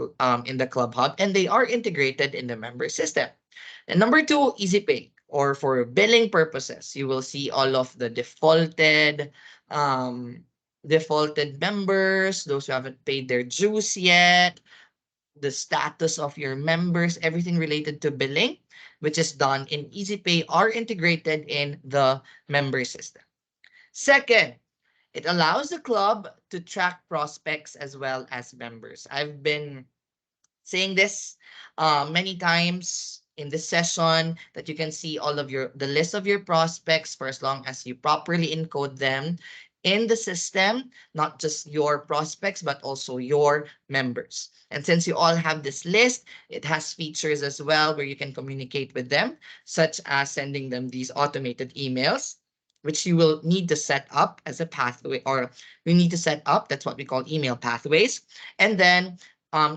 in the club hub, and they are integrated in the member system. And number two, easy pay, or for billing purposes, you will see all of the defaulted members, those who haven't paid their dues yet, the status of your members, everything related to billing, which is done in EasyPay, are integrated in the member system. Second, it allows the club to track prospects as well as members. I've been saying this many times in this session, that you can see all of the list of your prospects for as long as you properly encode them. in the system, not just your prospects, but also your members. And since you all have this list, it has features as well where you can communicate with them, such as sending them these automated emails, which you will need to set up as a pathway, or you need to set up. That's what we call email pathways. And then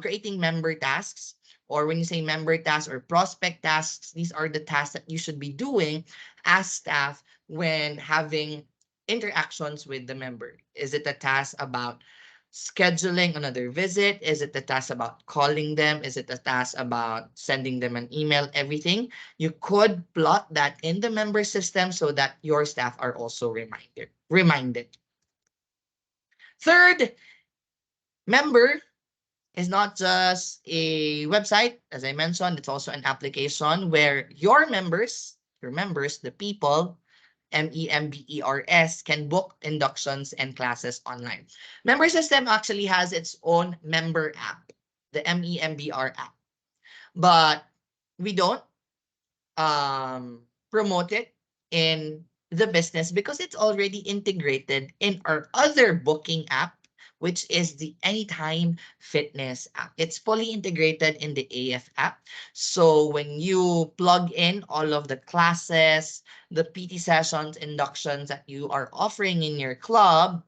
creating member tasks, or when you say member tasks or prospect tasks, these are the tasks that you should be doing as staff when having interactions with the member. Is it a task about scheduling another visit? Is it a task about calling them? Is it a task about sending them an email? Everything. You could plot that in the member system so that your staff are also reminded. Third, member is not just a website. As I mentioned, it's also an application where your members, the people, members, can book inductions and classes online. Member System actually has its own member app, the Membr app. But we don't promote it in the business because it's already integrated in our other booking app, which is the Anytime Fitness app. It's fully integrated in the AF app. So when you plug in all of the classes, the PT sessions, inductions that you are offering in your club,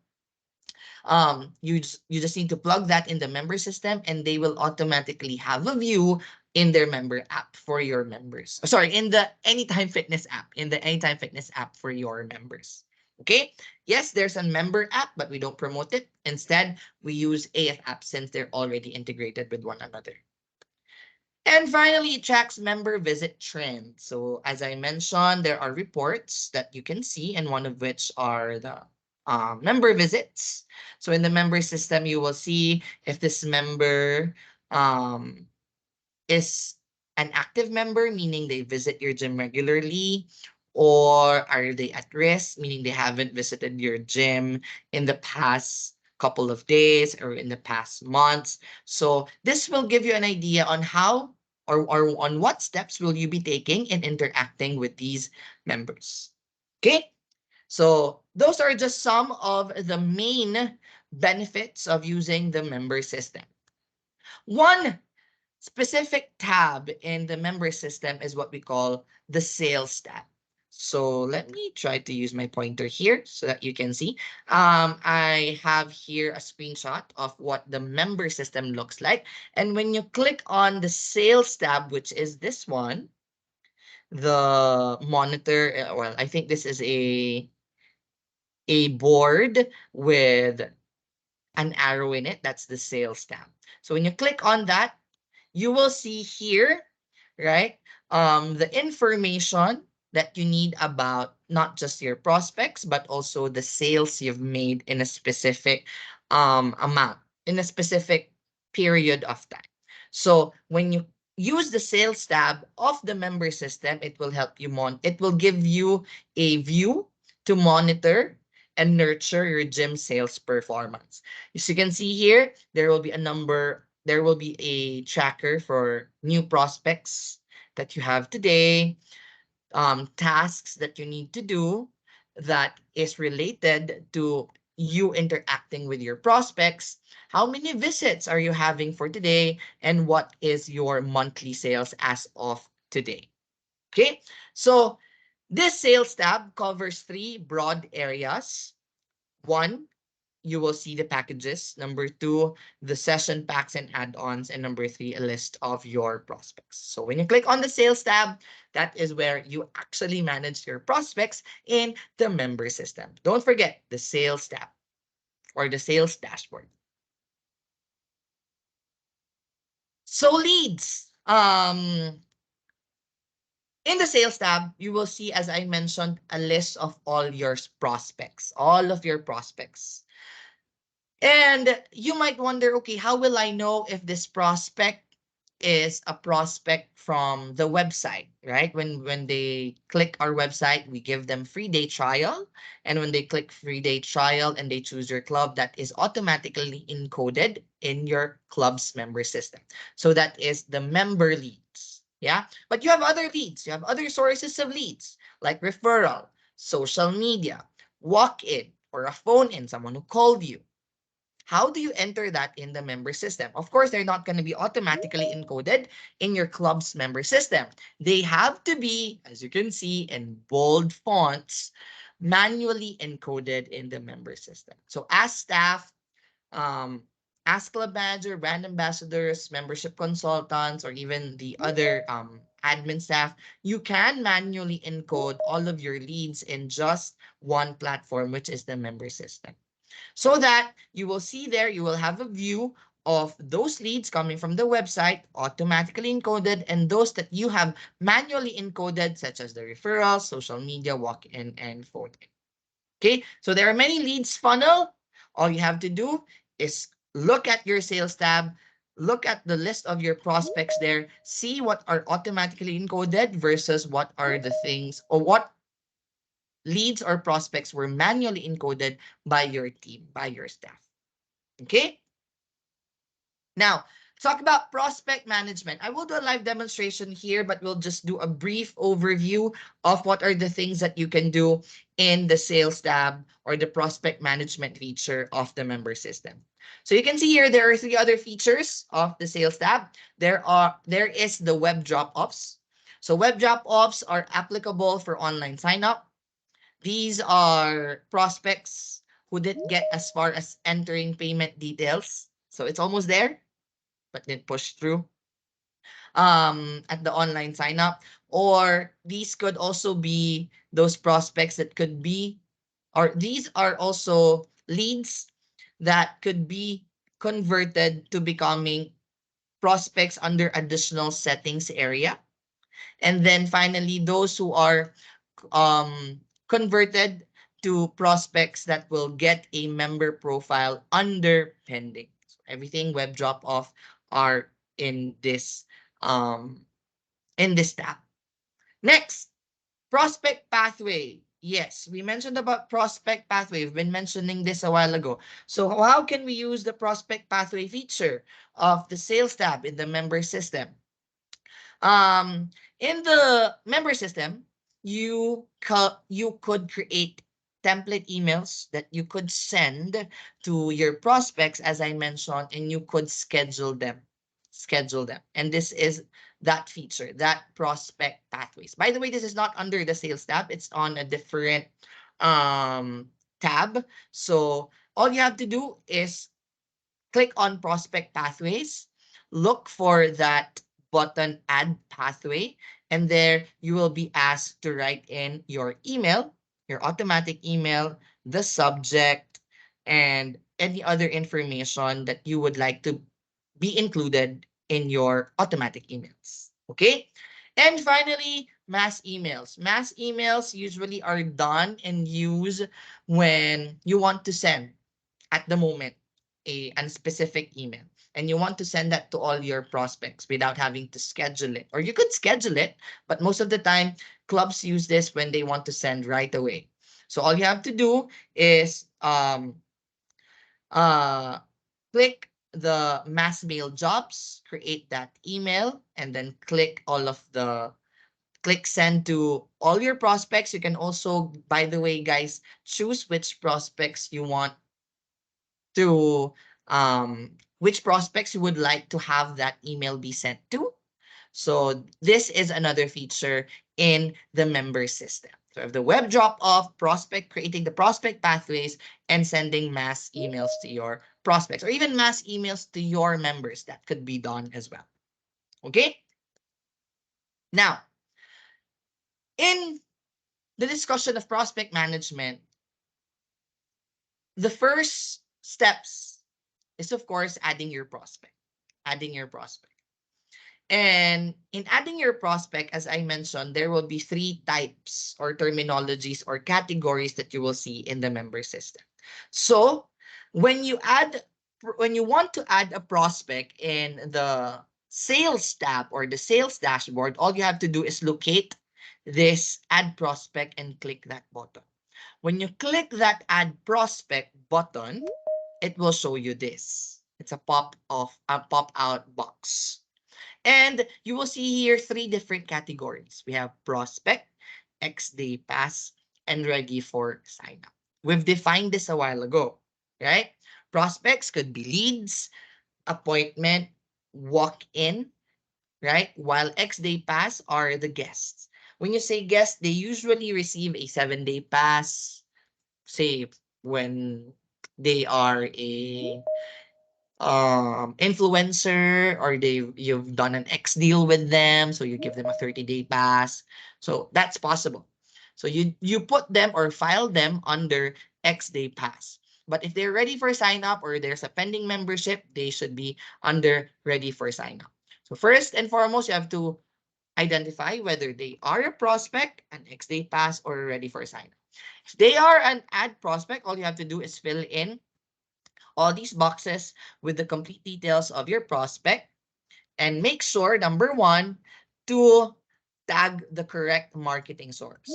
you just need to plug that in the member system, and they will automatically have a view in their member app for your members. Sorry, in the Anytime Fitness app for your members. Okay. Yes, there's a member app, but we don't promote it. Instead, we use AF app since they're already integrated with one another. And finally, it tracks member visit trends. So as I mentioned, there are reports that you can see, and one of which are the member visits. So in the member system, you will see if this member um, is an active member, meaning they visit your gym regularly, or are they at risk, meaning they haven't visited your gym in the past couple of days or in the past months. So this will give you an idea on how or on what steps will you be taking in interacting with these members. Okay, so those are just some of the main benefits of using the member system. One specific tab in the member system is what we call the sales tab. So let me try to use my pointer here so that you can see. I have here a screenshot of what the member system looks like. And when you click on the sales tab, which is this one, the monitor, well, I think this is a board with an arrow in it. That's the sales tab. So when you click on that, you will see here, right, the information that you need about not just your prospects, but also the sales you've made in a specific amount, in a specific period of time. So when you use the sales tab of the member system, it will help you it will give you a view to monitor and nurture your gym sales performance. As you can see here, there will be a tracker for new prospects that you have today, tasks that you need to do that is related to you interacting with your prospects. How many visits are you having for today? And what is your monthly sales as of today? Okay, so this sales tab covers three broad areas. One, you will see the packages. Number two, the session packs and add-ons. And number three, a list of your prospects. So when you click on the sales tab, that is where you actually manage your prospects in the member system. Don't forget the sales tab or the sales dashboard. So leads. In the sales tab, you will see, as I mentioned, a list of all your prospects, all of your prospects. And you might wonder, okay, how will I know if this prospect is a prospect from the website, right? When they click our website, we give them free day trial. And when they click free day trial and they choose your club, that is automatically encoded in your club's member system. So that is the member leads. Yeah. But you have other leads. You have other sources of leads like referral, social media, walk-in, or a phone in, someone who called you. How do you enter that in the member system? Of course, they're not going to be automatically encoded in your club's member system. They have to be, as you can see, in bold fonts, manually encoded in the member system. So as staff, um, as club manager, brand ambassadors, membership consultants, or even the other admin staff, you can manually encode all of your leads in just one platform, which is the member system. So that you will see there, you will have a view of those leads coming from the website, automatically encoded, and those that you have manually encoded, such as the referrals, social media, walk-in, and phone-in. Okay, so there are many leads funnel. All you have to do is look at your sales tab, look at the list of your prospects there, see what are automatically encoded versus what are the things or what leads or prospects were manually encoded by your team, by your staff. Okay? Now, talk about prospect management. I will do a live demonstration here, but we'll just do a brief overview of what are the things that you can do in the sales tab or the prospect management feature of the member system. So you can see here, there are three other features of the sales tab. There is the web drop-offs. So web drop-offs are applicable for online sign-up. These are prospects who didn't get as far as entering payment details. So it's almost there, but didn't push through at the online sign up. Or these could also be those prospects that could be, or these are also leads that could be converted to becoming prospects under additional settings area. And then finally, those who are converted to prospects that will get a member profile under pending. So everything web drop off are um in this tab. Next, prospect pathway. Yes, we mentioned about prospect pathway. We've been mentioning this a while ago. So how can we use the prospect pathway feature of the sales tab in the member system? Um, in the member system, you could create template emails that you could send to your prospects, as I mentioned, and you could schedule them. Schedule them. And this is that feature, that prospect pathways. By the way, this is not under the sales tab, it's on a different tab. So all you have to do is click on prospect pathways, look for that button add pathway, and there you will be asked to write in your email, your automatic email, the subject, and any other information that you would like to be included in your automatic emails. Okay? And finally, mass emails. Mass emails usually are done and used when you want to send at the moment a specific email and you want to send that to all your prospects without having to schedule it, or you could schedule it, but most of the time clubs use this when they want to send right away. So all you have to do is uh click the mass mail jobs, create that email, and then click all of the click send to all your prospects. You can also, by the way, guys, choose which prospects you want to which prospects you would like to have that email be sent to. So this is another feature in the member system. So if the web drop off, prospect, creating the prospect pathways and sending mass emails to your prospects or even mass emails to your members, that could be done as well. Okay. Now, in the discussion of prospect management, the first steps is of course adding your prospect. And in adding your prospect, as I mentioned, there will be three types or terminologies or categories that you will see in the member system. So when you want to add a prospect in the sales tab or the sales dashboard, all you have to do is locate this add prospect and click that button. When you click that add prospect button, it will show you this. It's a pop out box. And you will see here three different categories. We have prospect, X-Day Pass, and ready for sign up. We've defined this a while ago, right? Prospects could be leads, appointment, walk-in, right? While X-day pass are the guests. When you say guests, they usually receive a 7-day pass, say when they are a influencer, or you've done an X deal with them, so you give them a 30-day pass. So that's possible. So you put them or file them under X day pass. But if they're ready for sign up or there's a pending membership, they should be under ready for sign up. So first and foremost, you have to identify whether they are a prospect, an X day pass, or ready for sign up. If they are an ad prospect, all you have to do is fill in all these boxes with the complete details of your prospect, and make sure, number one, to tag the correct marketing source.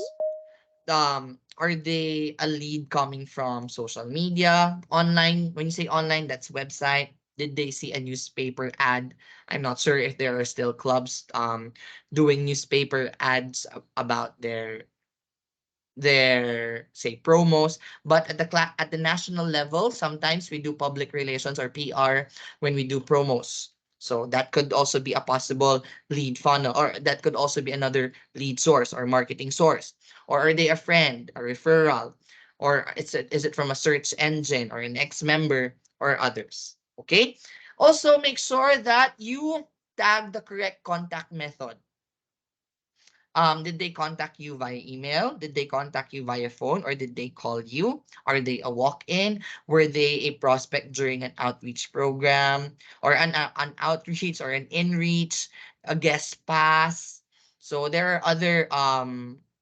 Are they a lead coming from social media, online? When you say online, that's website. Did they see a newspaper ad? I'm not sure if there are still clubs doing newspaper ads about their say promos, but at at the national level, sometimes we do public relations or PR when we do promos. So that could also be a possible lead funnel, or that could also be another lead source or marketing source. Or are they a friend, a referral, or is it from a search engine or an ex-member or others? Okay. Also, make sure that you tag the correct contact method. Did they contact you via email? Did they contact you via phone, or did they call you? Are they a walk-in? Were they a prospect during an outreach program, or an outreach or an in-reach, a guest pass? So there are other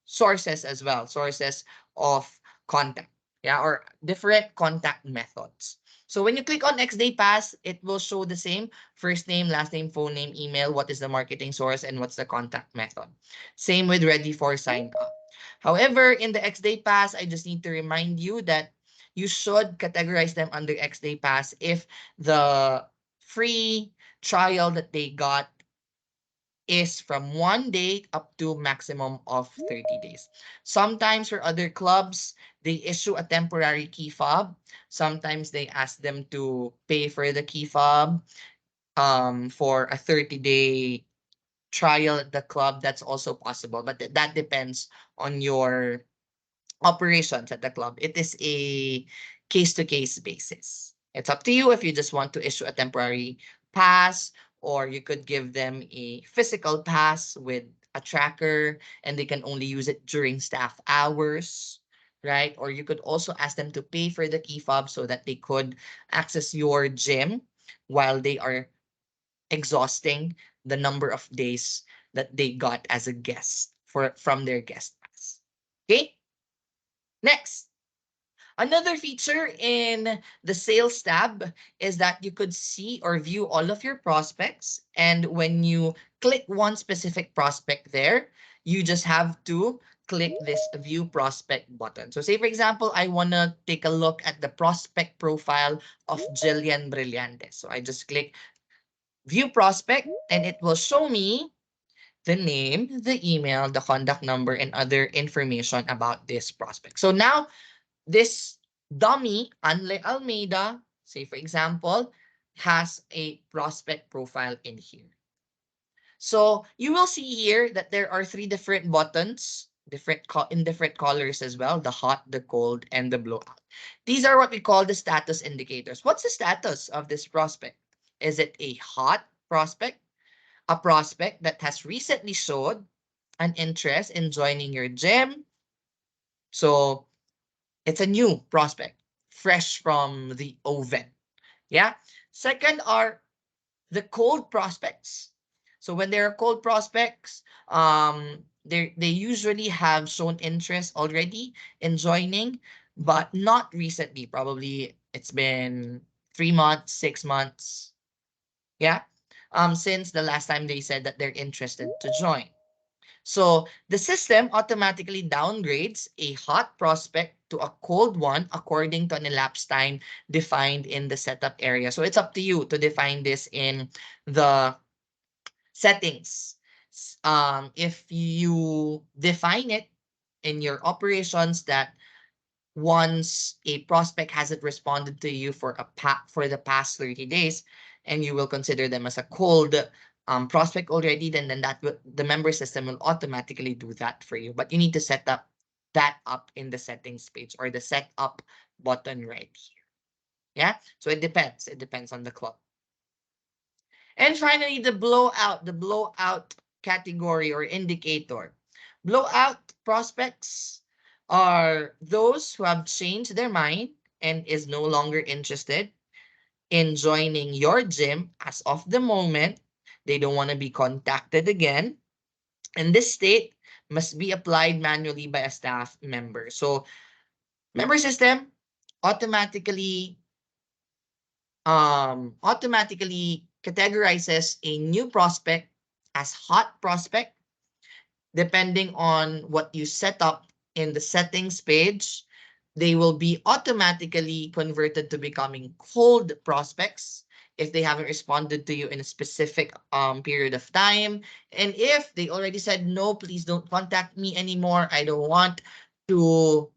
sources as well, sources of contact. Yeah, or different contact methods. So when you click on X Day Pass, it will show the same first name, last name, phone name, email, what is the marketing source, and what's the contact method. Same with ready for sign up. However, in the X Day Pass, I just need to remind you that you should categorize them under X Day Pass if the free trial that they got is from 1 day up to maximum of 30 days. Sometimes for other clubs, they issue a temporary key fob. Sometimes they ask them to pay for the key fob for a 30-day trial at the club. That's also possible, but that depends on your operations at the club. It is a case-to-case basis. It's up to you if you just want to issue a temporary pass, or you could give them a physical pass with a tracker and they can only use it during staff hours, right? Or you could also ask them to pay for the key fob so that they could access your gym while they are exhausting the number of days that they got as a guest from their guest pass. Okay, next. Another feature in the sales tab is that you could see or view all of your prospects. And when you click one specific prospect there, you just have to click this view prospect button. So say, for example, I want to take a look at the prospect profile of Jillian Brillantes. So I just click view prospect, and it will show me the name, the email, the contact number, and other information about this prospect. So now this dummy, Anle Almeida, say for example, has a prospect profile in here. So you will see here that there are three different buttons, in different colors as well, the hot, the cold, and the blowout. These are what we call the status indicators. What's the status of this prospect? Is it a hot prospect? A prospect that has recently showed an interest in joining your gym? So it's a new prospect, fresh from the oven. Yeah. Second are the cold prospects. So when there are cold prospects, they usually have shown interest already in joining, but not recently. Probably it's been 3 months, 6 months. Yeah. Since the last time they said that they're interested to join. So the system automatically downgrades a hot prospect to a cold one according to an elapsed time defined in the setup area. So it's up to you to define this in the settings. If you define it in your operations that once a prospect hasn't responded to you for for the past 30 days, and you will consider them as a cold prospect already, then that will, the member system will automatically do that for you. But you need to set up that up in the settings page or the setup button right here. Yeah. So it depends. It depends on the club. And finally, the blowout category or indicator. Blowout prospects are those who have changed their mind and is no longer interested in joining your gym as of the moment. They don't want to be contacted again. And this state must be applied manually by a staff member. So member system automatically automatically categorizes a new prospect as hot prospect depending on what you set up in the settings page. They will be automatically converted to becoming cold prospects if they haven't responded to you in a specific period of time. And if they already said, no, please don't contact me anymore. To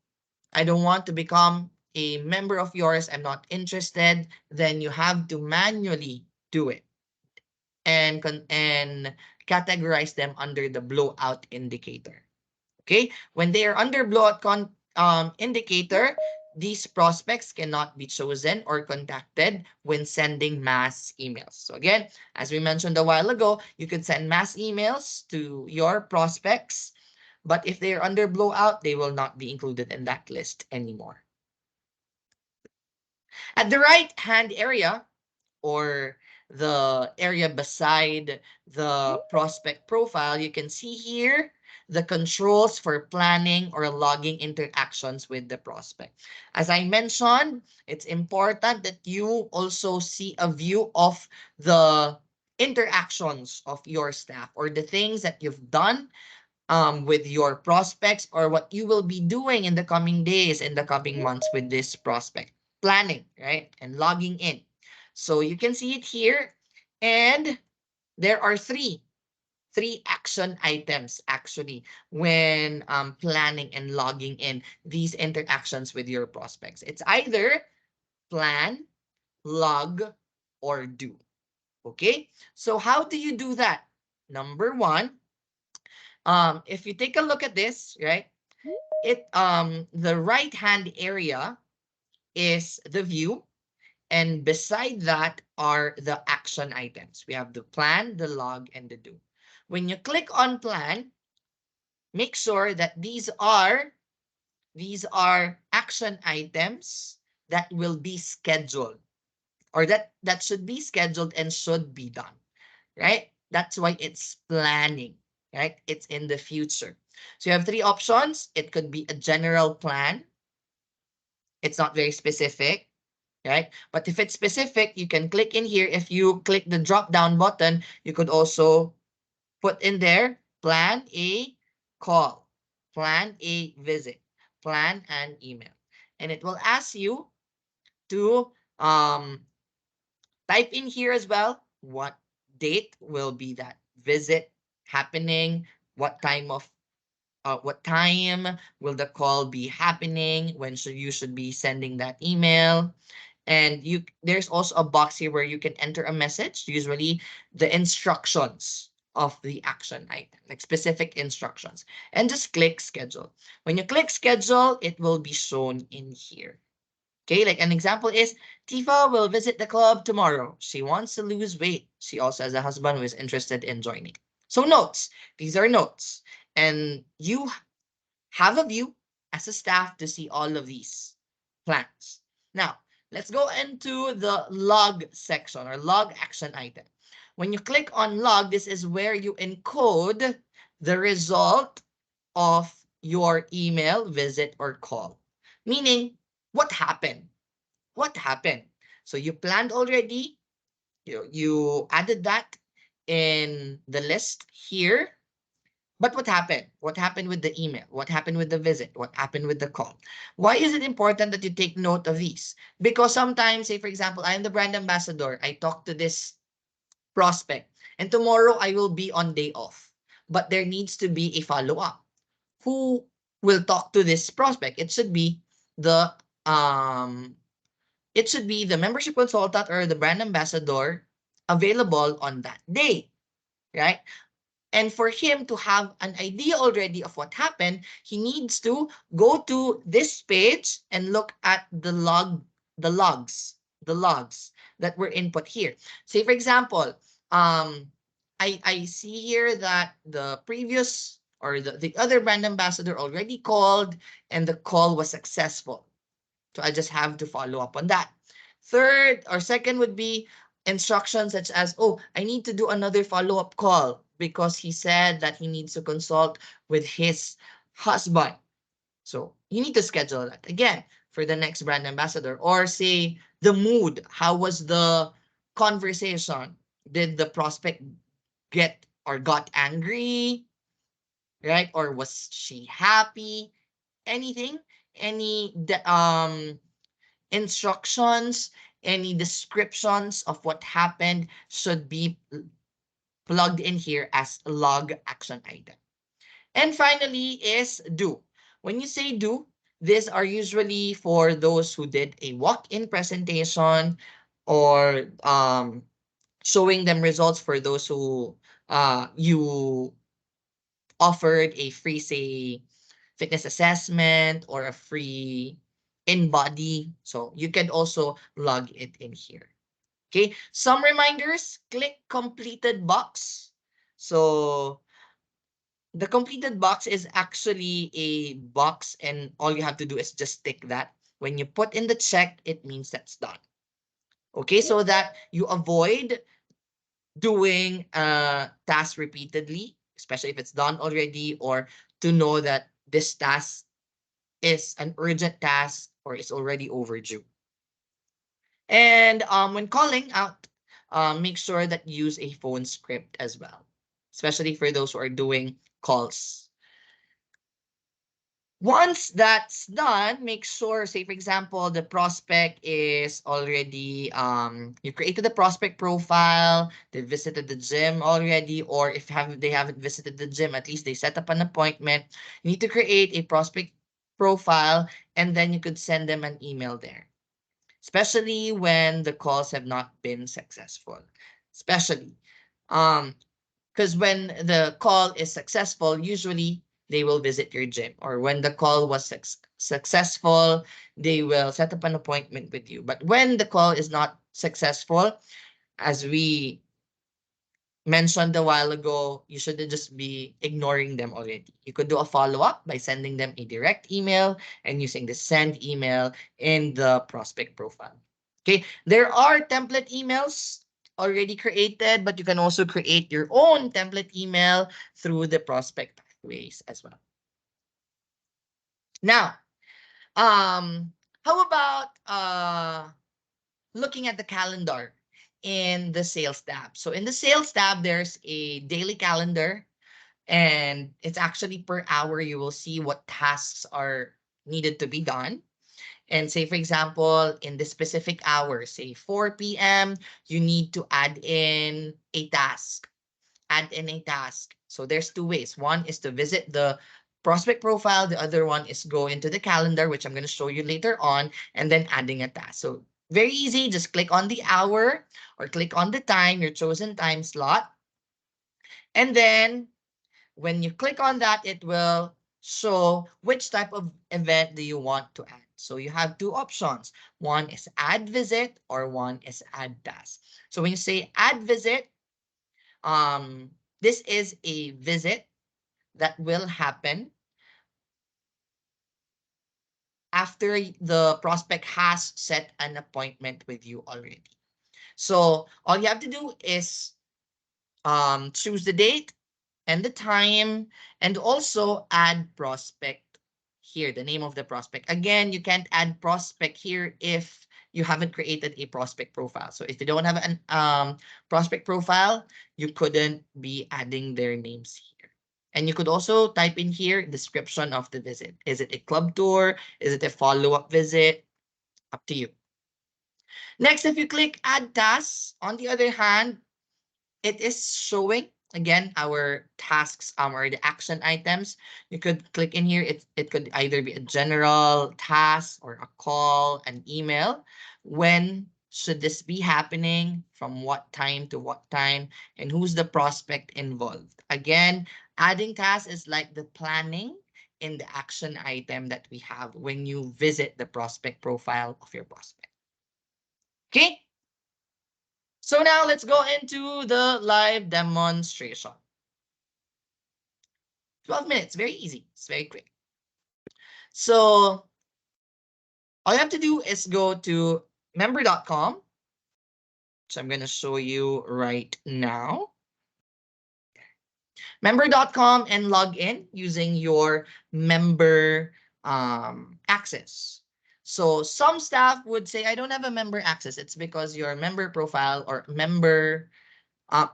I don't want to become a member of yours. I'm not interested. Then you have to manually do it and categorize them under the blowout indicator. Okay, when they are under blowout indicator, these prospects cannot be chosen or contacted when sending mass emails. So again, as we mentioned a while ago, you could send mass emails to your prospects, but if they are under blowout, they will not be included in that list anymore. At the right hand area, or the area beside the prospect profile, you can see here the controls for planning or logging interactions with the prospect. As I mentioned, it's important that you also see a view of the interactions of your staff or the things that you've done with your prospects or what you will be doing in the coming days, in the coming months with this prospect. Planning, right? And logging in. So you can see it here. And there are three action items actually when planning and logging in these interactions with your prospects. It's either plan, log, or do. Okay? So how do you do that? Number one, if you take a look at this, right? The right hand area is the view, and beside that are the action items. We have the plan, the log, and the do. When you click on plan, make sure that these are action items that will be scheduled, or that should be scheduled and should be done, right? That's why it's planning, right? It's in the future. So you have three options. It could be a general plan. It's not very specific, right? But if it's specific, you can click in here. If you click the drop down button, you could also put in there plan a call, plan a visit, plan an email. And it will ask you to type in here as well what date will be that visit happening, what time will the call be happening, when you should be sending that email. And there's also a box here where you can enter a message, usually the instructions of the action item, like specific instructions, and just click schedule. When you click schedule, it will be shown in here. Okay, like an example is Tifa will visit the club tomorrow. She wants to lose weight. She also has a husband who is interested in joining. So notes, these are notes. And you have a view as a staff to see all of these plans. Now, let's go into the log section or log action item. When you click on log, this is where you encode the result of your email, visit, or call. Meaning, what happened? What happened? So you planned already, you added that in the list here. But what happened? What happened with the email? What happened with the visit? What happened with the call? Why is it important that you take note of these? Because sometimes, say for example, I am the brand ambassador. I talk to this prospect, and tomorrow I will be on day off. But there needs to be a follow-up. Who will talk to this prospect? It should be the it should be the membership consultant or the brand ambassador available on that day, right? And for him to have an idea already of what happened, he needs to go to this page and look at the logs, the logs that were input here. Say, for example, um, I see here that the previous or the other brand ambassador already called and the call was successful. So I just have to follow up on that. Third or second would be instructions such as, oh, I need to do another follow-up call because he said that he needs to consult with his husband. So you need to schedule that again for the next brand ambassador. Or say the mood. How was the conversation? Did the prospect get or got angry, right? Or was she happy? Anything? Any instructions, any descriptions of what happened should be plugged in here as log action item. And finally is do. When you say do, these are usually for those who did a walk-in presentation or showing them results for those who you offered a free, say, fitness assessment or a free in body. So you can also log it in here. Okay, some reminders, click completed box. So the completed box is actually a box and all you have to do is just tick that. When you put in the check, it means that's done. Okay, so that you avoid doing a task repeatedly, especially if it's done already, or to know that this task is an urgent task or is already overdue. And when calling out, make sure that you use a phone script as well, especially for those who are doing calls. Once that's done, make sure, say for example, the prospect is already, you created the prospect profile, they visited the gym already, or if they haven't visited the gym, at least they set up an appointment. You need to create a prospect profile, and then you could send them an email there, especially when the calls have not been successful. Especially, um, because when the call is successful, usually they will visit your gym. Or when the call was successful, they will set up an appointment with you. But when the call is not successful, as we mentioned a while ago, you shouldn't just be ignoring them already. You could do a follow-up by sending them a direct email and using the send email in the prospect profile. Okay, there are template emails already created, but you can also create your own template email through the prospect pathways as well. Now, how about looking at the calendar in the sales tab? So in the sales tab, there's a daily calendar and it's actually per hour. You will see what tasks are needed to be done. And say, for example, in the specific hour, say 4 p.m., you need to add in a task. Add in a task. So there's two ways. One is to visit the prospect profile. The other one is go into the calendar, which I'm going to show you later on, and then adding a task. So very easy. Just click on the hour or click on the time, your chosen time slot. And then when you click on that, it will show which type of event do you want to add. So you have two options. One is add visit or one is add task. So when you say add visit, this is a visit that will happen after the prospect has set an appointment with you already. So all you have to do is choose the date and the time, and also add prospect here, the name of the prospect. Again, you can't add prospect here if you haven't created a prospect profile. So if you don't have an prospect profile, you couldn't be adding their names here. And you could also type in here description of the visit. Is it a club tour? Is it a follow-up visit? Up to you. Next, if you click add tasks, on the other hand, it is showing again, our tasks or the action items. You could click in here. It could either be a general task or a call, an email. When should this be happening? From what time to what time? And who's the prospect involved? Again, adding tasks is like the planning in the action item that we have when you visit the prospect profile of your prospect. Okay? So now let's go into the live demonstration. 12 minutes, very easy. It's very quick. So all you have to do is go to membr.com, which I'm going to show you right now. Membr.com and log in using your member access. So some staff would say, I don't have a member access. It's because your member profile or member Uh,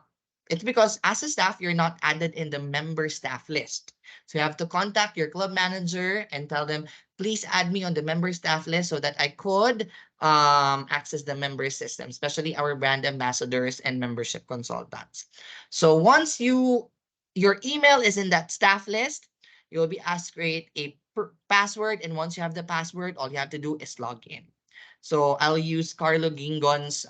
it's because as a staff, you're not added in the member staff list. So you have to contact your club manager and tell them, please add me on the member staff list so that I could access the member system, especially our brand ambassadors and membership consultants. So once your email is in that staff list, you'll be asked to create a password. And once you have the password, all you have to do is log in. So I'll use Carlo Gingon's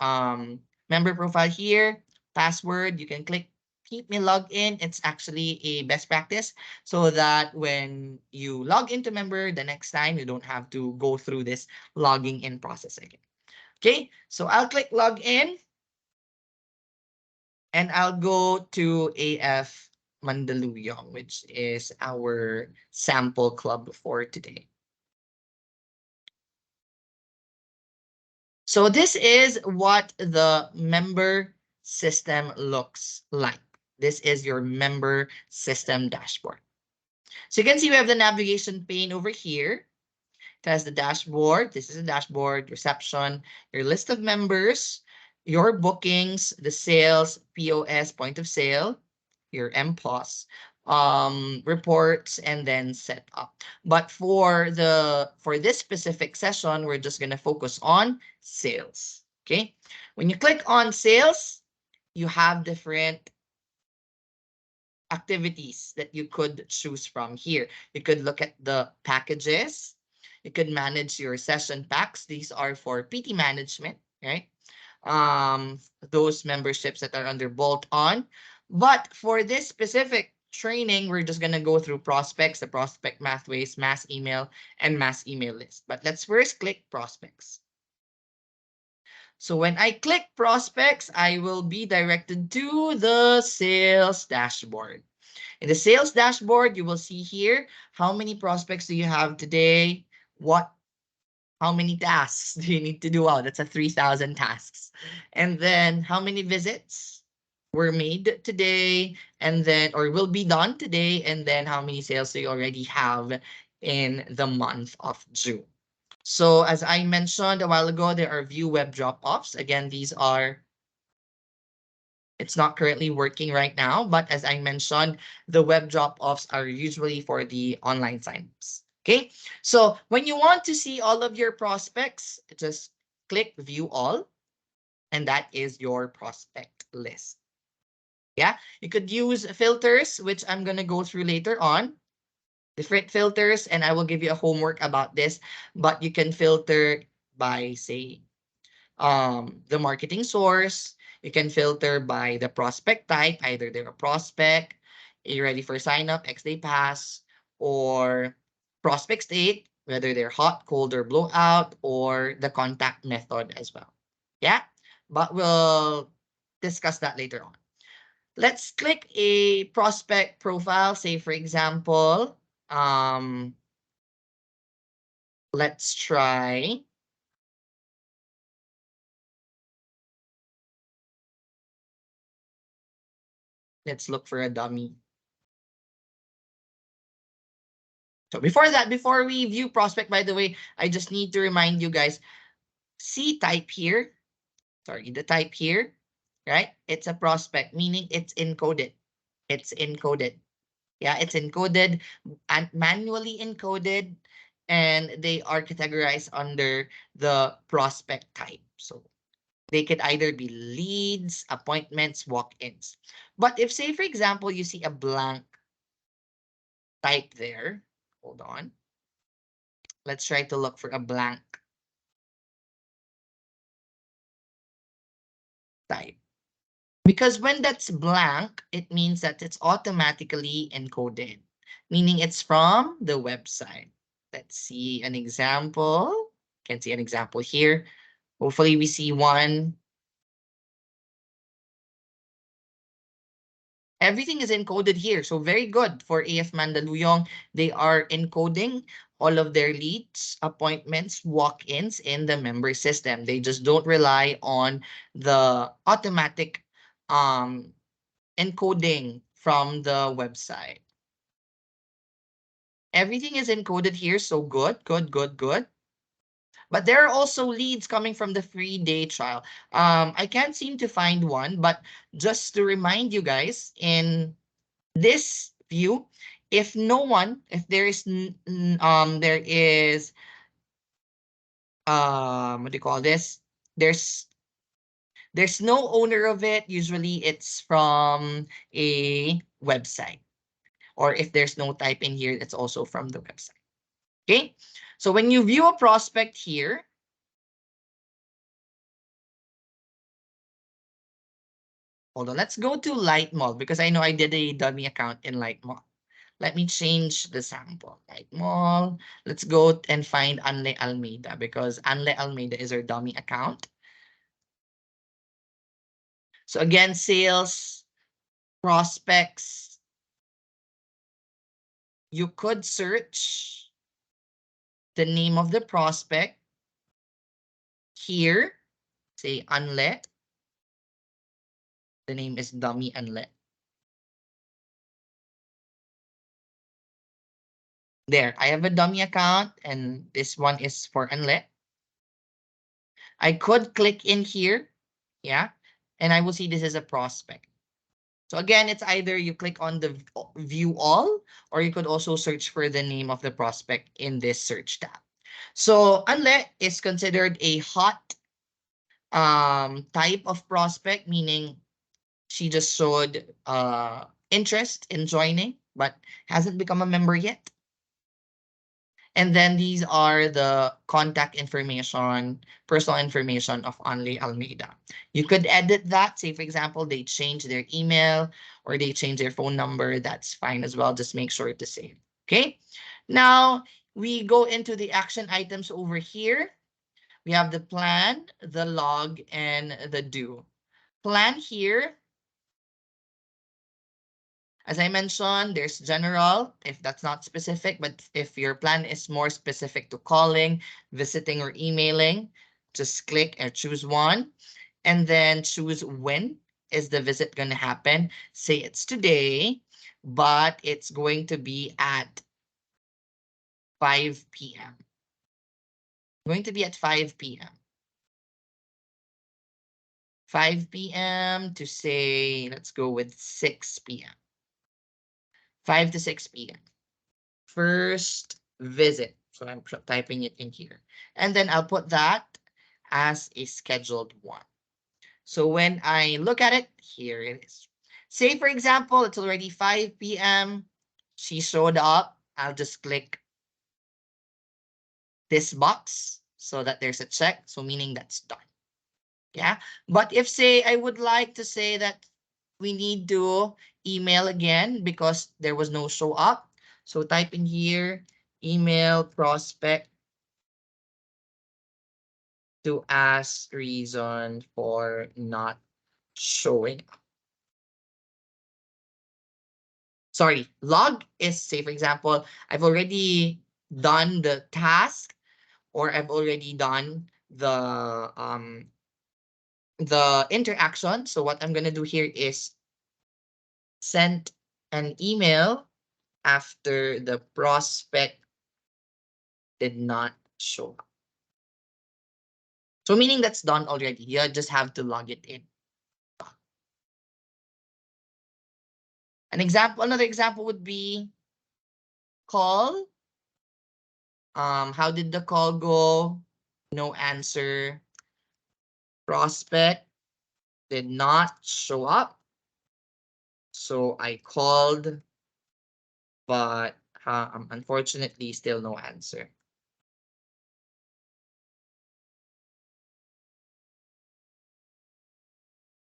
member profile here. Password, you can click keep me logged in. It's actually a best practice so that when you log into member the next time, you don't have to go through this logging in process again. Okay, so I'll click log in and I'll go to AF Mandaluyong, which is our sample club for today. So this is what the member system looks like. This is your member system dashboard. So you can see we have the navigation pane over here. It has the dashboard. This is the dashboard, reception, your list of members, your bookings, the sales, POS, point of sale, your MPOS, reports, and then setup. But for this specific session, we're just gonna focus on sales. Okay. When you click on sales, you have different activities that you could choose from here. You could look at the packages. You could manage your session packs. These are for PT management, right? Those memberships that are under bolt on. But for this specific training, we're just going to go through prospects, the prospect mathways, mass email, and mass email list. But let's first click prospects. So when I click prospects, I will be directed to the sales dashboard. In the sales dashboard, you will see here, how many prospects do you have today? How many tasks do you need to do? Wow, that's a 3,000 tasks. And then how many visits were made today and then, or will be done today? And then how many sales do you already have in the month of June? So as I mentioned a while ago, there are view web drop-offs. Again, it's not currently working right now, but as I mentioned, the web drop-offs are usually for the online signups. Okay, so when you want to see all of your prospects, just click view all, and that is your prospect list. Yeah, you could use filters, which I'm going to go through later on. Different filters, and I will give you a homework about this, but you can filter by, say, the marketing source. You can filter by the prospect type, either they're a prospect, you're ready for sign up, X-day pass, or prospect state, whether they're hot, cold, or blowout, or the contact method as well. Yeah, but we'll discuss that later on. Let's click a prospect profile. Say, for example, let's try. Let's look for a dummy. So before that, before we view prospect, by the way, I just need to remind you guys, see type here. Sorry, the type here, right? It's a prospect, meaning it's encoded. It's encoded. Yeah, it's encoded and manually encoded, and they are categorized under the prospect type. So They could either be leads, appointments, walk-ins. But if, say, for example, you see a blank type there, hold on. Let's try to look for a blank type. Because when that's blank, it means that it's automatically encoded, meaning it's from the website. Let's see an example. Can see an example here. Hopefully we see one. Everything is encoded here. So very good for AF Mandaluyong. They are encoding all of their leads, appointments, walk-ins in the member system. They just don't rely on the automatic encoding from the website. Everything is encoded here. So good, good, good, good. But there are also leads coming from the free day trial. I can't seem to find one, but just to remind you guys, in this view, if no one, if there is what do you call this? There's there's no owner of it. Usually it's from a website. Or if there's no type in here, it's also from the website. Okay. So when you view a prospect here, hold on, let's go to Light Mall because I know I did a dummy account in Light Mall. Let me change the sample. Light Mall. Let's go and find Anle Almeida because Anle Almeida is our dummy account. So again, sales, prospects. You could search the name of the prospect here. Say Anle. The name is dummy Anle. There, I have a dummy account and this one is for Anle. I could click in here, yeah, and I will see this as a prospect. So again, it's either you click on the view all, or you could also search for the name of the prospect in this search tab. So Anle is considered a hot type of prospect, meaning she just showed interest in joining, but hasn't become a member yet. And then these are the contact information, personal information of Anle Almeida. You could edit that. Say, for example, they change their email or they change their phone number. That's fine as well. Just make sure to save. Okay. Now we go into the action items over here. We have the plan, the log, and the do. Plan here, as I mentioned, there's general, if that's not specific, but if your plan is more specific to calling, visiting, or emailing, just click and choose one. And then choose when is the visit going to happen. Say it's today, but it's going to be at 5 p.m. Going to be at 5 p.m. 5 p.m. to say, let's go with 6 p.m. 5 to 6 p.m. First visit. So I'm typing it in here. And then I'll put that as a scheduled one. So when I look at it, here it is. Say, for example, it's already 5 p.m. She showed up. I'll just click this box so that there's a check. So meaning that's done. Yeah. But if, say, I would like to say that we need to email again because there was no show up. So type in here, email prospect to ask reason for not showing up. Sorry, log is, say, for example, I've already done the task or I've already done the interaction. So what I'm going to do here is send an email after the prospect did not show up. So meaning that's done already. You just have to log it in. Another example would be call. How did the call go? No answer. Prospect did not show up. So I called, but unfortunately, still no answer.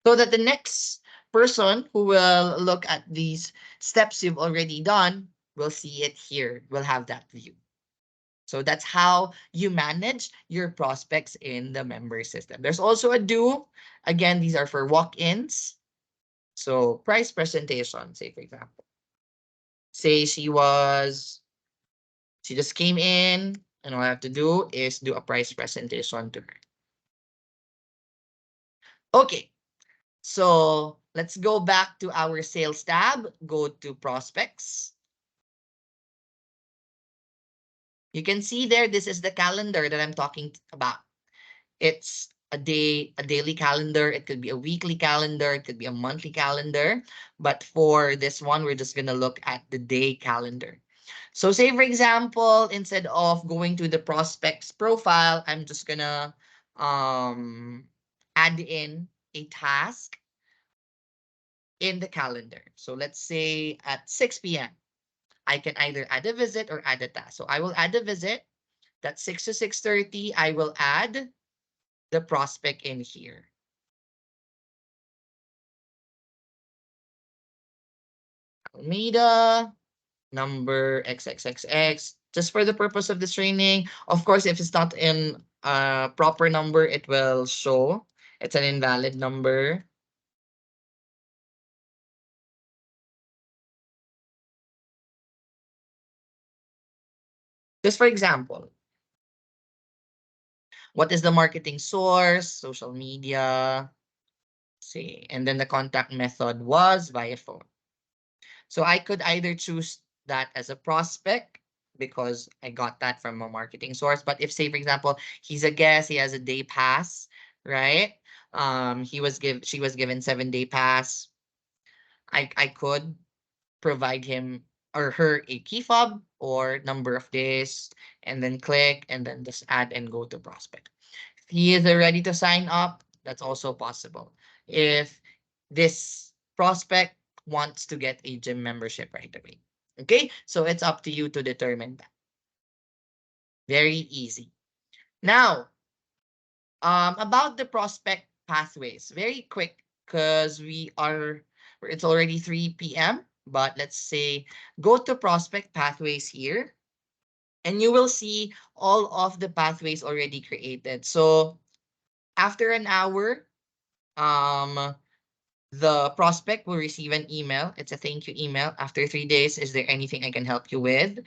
So that the next person who will look at these steps you've already done will see it here, will have that view. So that's how you manage your prospects in the member system. There's also a do. Again, these are for walk-ins. So price presentation, say for example. Say she just came in, and all I have to do is do a price presentation to her. Okay, so let's go back to our sales tab, go to prospects. You can see there, this is the calendar that I'm talking about. It's a daily calendar. It could be a weekly calendar. It could be a monthly calendar. But for this one, we're just going to look at the day calendar. So say, for example, instead of going to the prospect's profile, I'm just going to add in a task in the calendar. So let's say at 6 p.m., I can either add a visit or add a task. So I will add a visit. That's 6 to 6:30. I will add the prospect in here. Almeida, number XXXX, just for the purpose of this training. Of course, if it's not in a proper number, it will show it's an invalid number. Just for example, what is the marketing source? Social media, see, and then the contact method was via phone. So I could either choose that as a prospect because I got that from a marketing source. But if, say, for example, he's a guest, he has a day pass, right? She was given 7-day pass. I could provide him or her a key fob or number of days, and then click and then just add and go to prospect. If he is ready to sign up, that's also possible. If this prospect wants to get a gym membership right away. Okay, so it's up to you to determine that. Very easy. Now, about the prospect pathways, very quick because it's already 3 p.m. But let's say go to prospect pathways here, and you will see all of the pathways already created. So after an hour, um, the prospect will receive an email. It's a thank you email. After 3 days, is there anything I can help you with?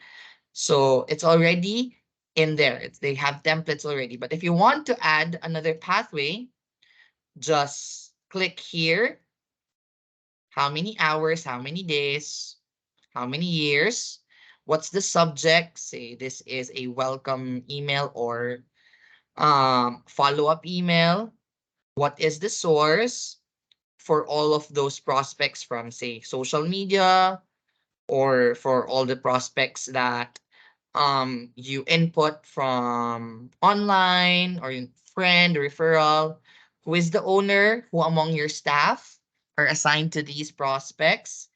So it's already in there. They have templates already. But if you want to add another pathway, just click here. How many hours, how many days, how many years, what's the subject? Say this is a welcome email or follow-up email. What is the source for all of those prospects from, say, social media, or for all the prospects that you input from online or your friend referral? Who is the owner? Who among your staff are assigned to these prospects?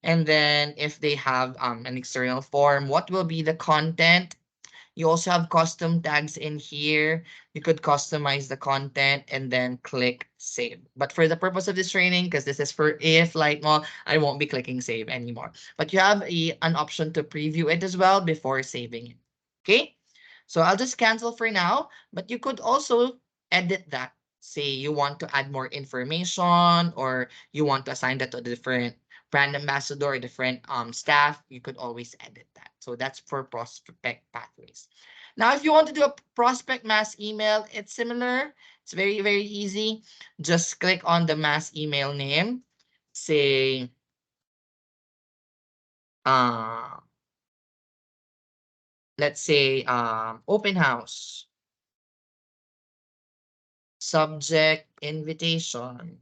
And then if they have an external form, what will be the content? You also have custom tags in here. You could customize the content and then click save. But for the purpose of this training, because this is for if light mall, I won't be clicking save anymore. But you have an option to preview it as well before saving it. Okay? So I'll just cancel for now, but you could also edit that. Say you want to add more information or you want to assign that to a different brand ambassador or different staff, you could always edit that. So that's for prospect pathways. Now, if you want to do a prospect mass email, it's similar. It's very, very easy. Just click on the mass email name. Say, uh, let's say open house. Subject invitation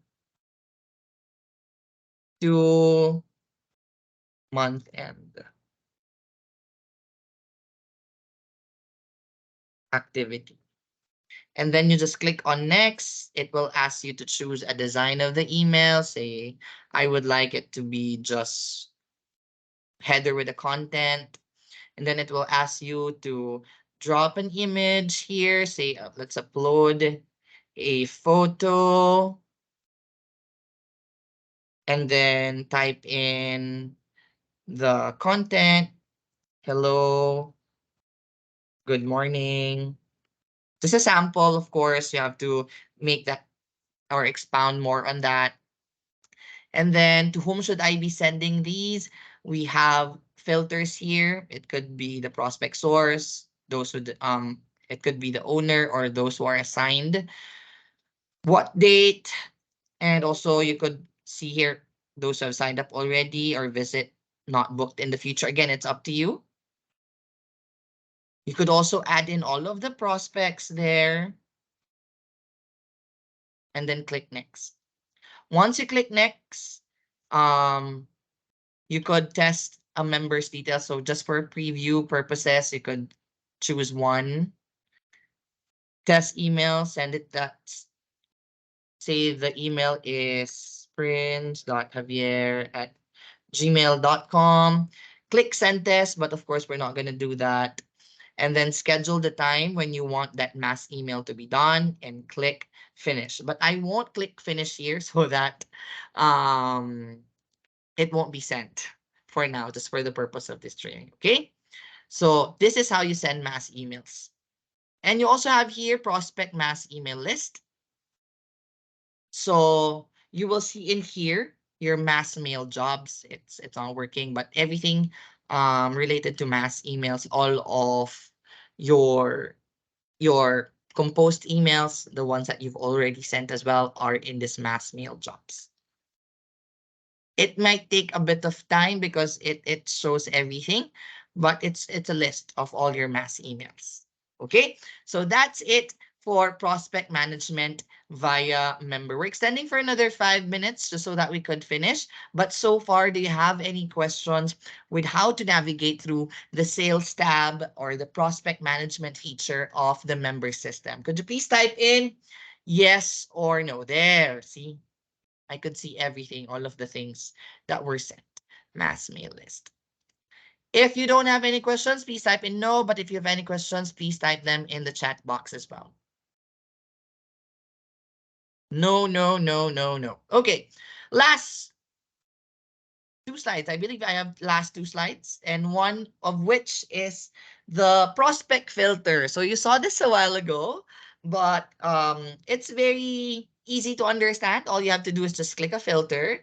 to month end activity. And then you just click on next. It will ask you to choose a design of the email. Say, I would like it to be just header with the content. And then it will ask you to drop an image here. Say, let's upload a photo. And then type in the content. Hello, good morning. Just a sample, of course. You have to make that or expound more on that. And then to whom should I be sending these? We have filters here. It could be the prospect source, those who it could be the owner or those who are assigned. What date? And also you could see here those who have signed up already or visit not booked in the future. Again, it's up to you. You could also add in all of the prospects there and then click next. Once you click next, um, you could test a member's details. So just for preview purposes, you could choose one. Test email, send it that, say the email is prince.javier@gmail.com. Click send test, but of course, we're not going to do that. And then schedule the time when you want that mass email to be done and click finish. But I won't click finish here so that um, it won't be sent for now, just for the purpose of this training. Okay. So this is how you send mass emails. And you also have here prospect mass email list. So you will see in here your mass mail jobs. It's not working, but everything related to mass emails, all of your your composed emails, the ones that you've already sent as well, are in this mass mail jobs. It might take a bit of time because it shows everything, but it's a list of all your mass emails. Okay, so that's it for prospect management via member. We're extending for another 5 minutes just so that we could finish. But so far, do you have any questions with how to navigate through the sales tab or the prospect management feature of the member system? Could you please type in yes or no? There, see? I could see everything, all of the things that were sent. Mass mail list. If you don't have any questions, please type in no. But if you have any questions, please type them in the chat box as well. No, no, no, no, no. Okay. Last two slides. I believe I have last two slides, and one of which is the prospect filter. So you saw this a while ago, but it's very easy to understand. All you have to do is just click a filter,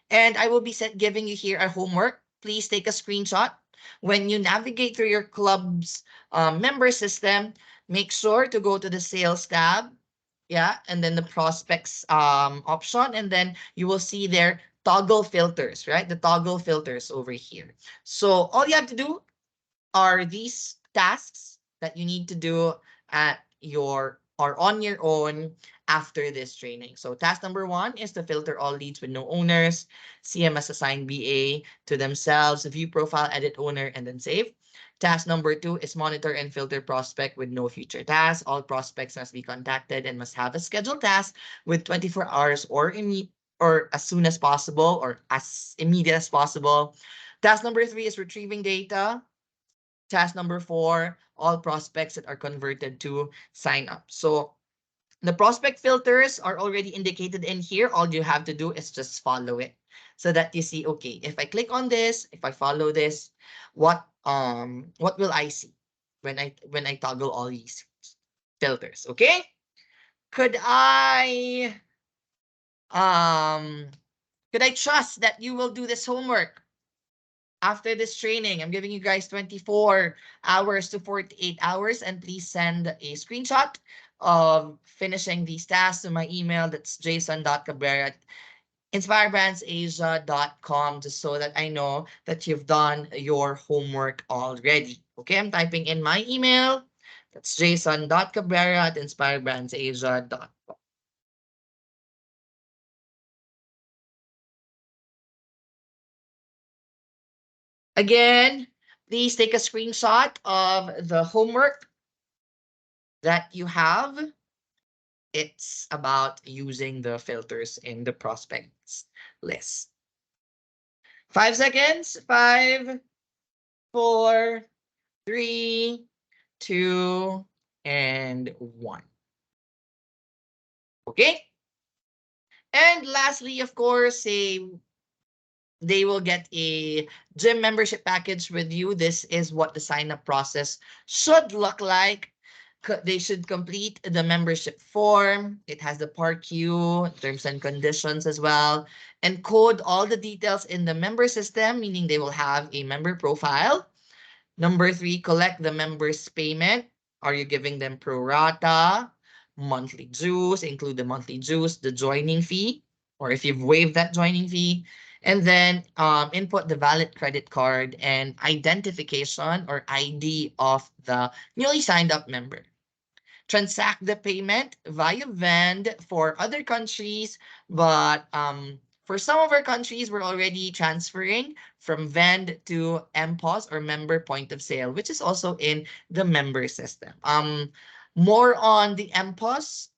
and I will be giving you here a homework. Please take a screenshot. When you navigate through your club's member system, make sure to go to the sales tab. Yeah, and then the prospects option, and then you will see there toggle filters, right? The toggle filters over here. So all you have to do are these tasks that you need to do at your or on your own after this training. So task number 1 is to filter all leads with no owners, CMS assign BA to themselves, view profile, edit owner, and then save. Task number 2 is monitor and filter prospect with no future tasks. All prospects must be contacted and must have a scheduled task with 24 hours or as soon as possible or as immediate as possible. Task number 3 is retrieving data. Task number 4, all prospects that are converted to sign up. So the prospect filters are already indicated in here. All you have to do is just follow it so that you see, okay, if I click on this, if I follow this, what will I see when I toggle all these filters? Okay? Could I um could I trust that you will do this homework? After this training, I'm giving you guys 24 hours to 48 hours, and please send a screenshot of finishing these tasks to my email. That's jason.cabrera@inspirebrandsasia.com, just so that I know that you've done your homework already. Okay, I'm typing in my email. That's jason.cabrera@inspirebrandsasia.com. Again, please take a screenshot of the homework that you have, it's about using the filters in the prospects list. 5 seconds. 5, 4, 3, 2, and 1. Okay. And lastly, of course, they will get a gym membership package with you. This is what the sign up process should look like. They should complete the membership form. It has the PARQ, terms and conditions as well, and code all the details in the member system, meaning they will have a member profile. Number 3, collect the members' payment. Are you giving them pro rata, monthly dues, include the monthly dues, the joining fee, or if you've waived that joining fee, and then input the valid credit card and identification or ID of the newly signed up member. Transact the payment via Vend for other countries, but for some of our countries, we're already transferring from Vend to MPOS or member point of sale, which is also in the member system. More on the MPOS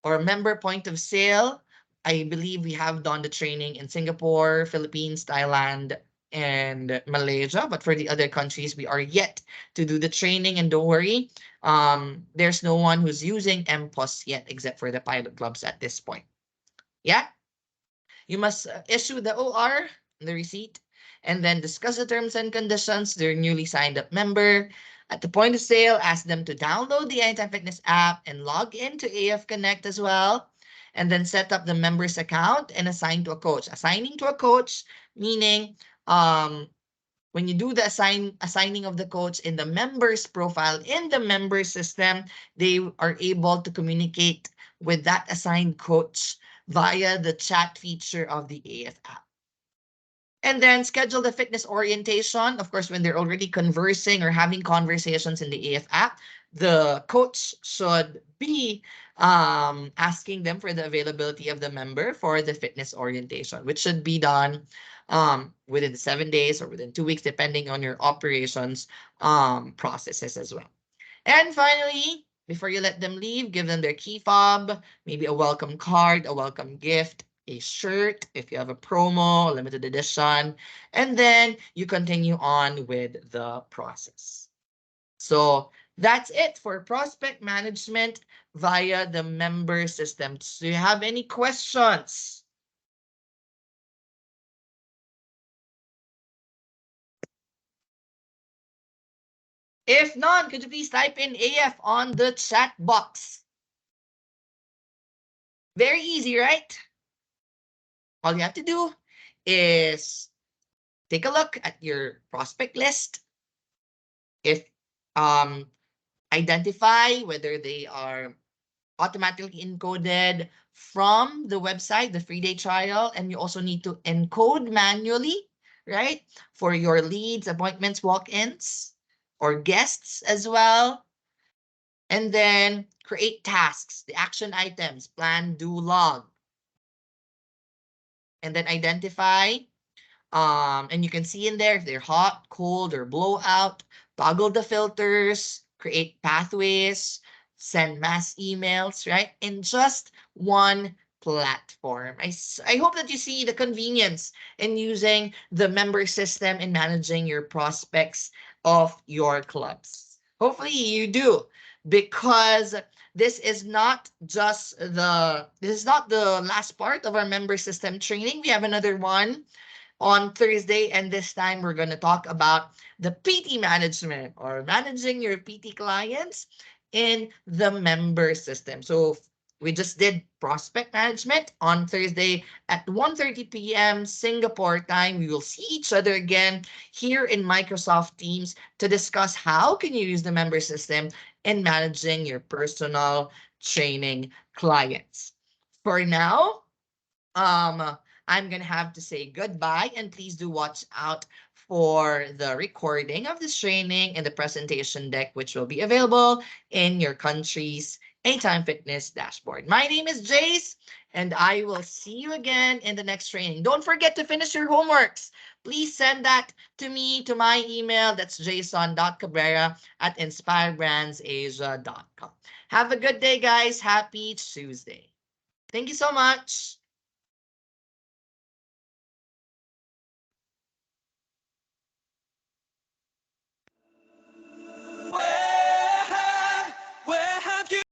or member point of sale. I believe we have done the training in Singapore, Philippines, Thailand, and Malaysia. But for the other countries, we are yet to do the training. And don't worry, there's no one who's using MPOS yet except for the pilot clubs at this point. Yeah? You must issue the OR, the receipt, and then discuss the terms and conditions to their newly signed up member. At the point of sale, ask them to download the Anytime Fitness app and log into AF Connect as well. And then set up the member's account and assign to a coach. Assigning to a coach, meaning when you do the assigning of the coach in the member's profile in the member system, they are able to communicate with that assigned coach via the chat feature of the AF app. And then schedule the fitness orientation. Of course, when they're already conversing or having conversations in the AF app, the coach should be asking them for the availability of the member for the fitness orientation, which should be done within 7 days or within 2 weeks, depending on your operations processes as well. And finally, before you let them leave, give them their key fob, maybe a welcome card, a welcome gift, a shirt, if you have a promo, limited edition, and then you continue on with the process. So that's it for prospect management via the member system. Do you have any questions? If none, could you please type in AF on the chat box? Very easy, right? All you have to do is take a look at your prospect list. If identify whether they are automatically encoded from the website, the free day trial, and you also need to encode manually, right? For your leads, appointments, walk-ins, or guests as well. And then create tasks, the action items, plan, do, log. And then identify and you can see in there if they're hot, cold, or blowout, toggle the filters, create pathways, send mass emails, right? In just one platform. I hope that you see the convenience in using the member system in managing your prospects of your clubs. Hopefully you do, because this is not the last part of our member system training. We have another one on Thursday, and this time we're going to talk about the PT management or managing your PT clients in the member system. So we just did prospect management on Thursday at 1:30 p.m. Singapore time. We will see each other again here in Microsoft Teams to discuss how can you use the member system in managing your personal training clients. For now, I'm gonna have to say goodbye, and please do watch out for the recording of this training and the presentation deck, which will be available in your country's Anytime Fitness dashboard. My name is Jace, and I will see you again in the next training. Don't forget to finish your homeworks. Please send that to me, to my email. That's jason.cabrera@inspirebrandsasia.com. Have a good day, guys. Happy Tuesday. Thank you so much.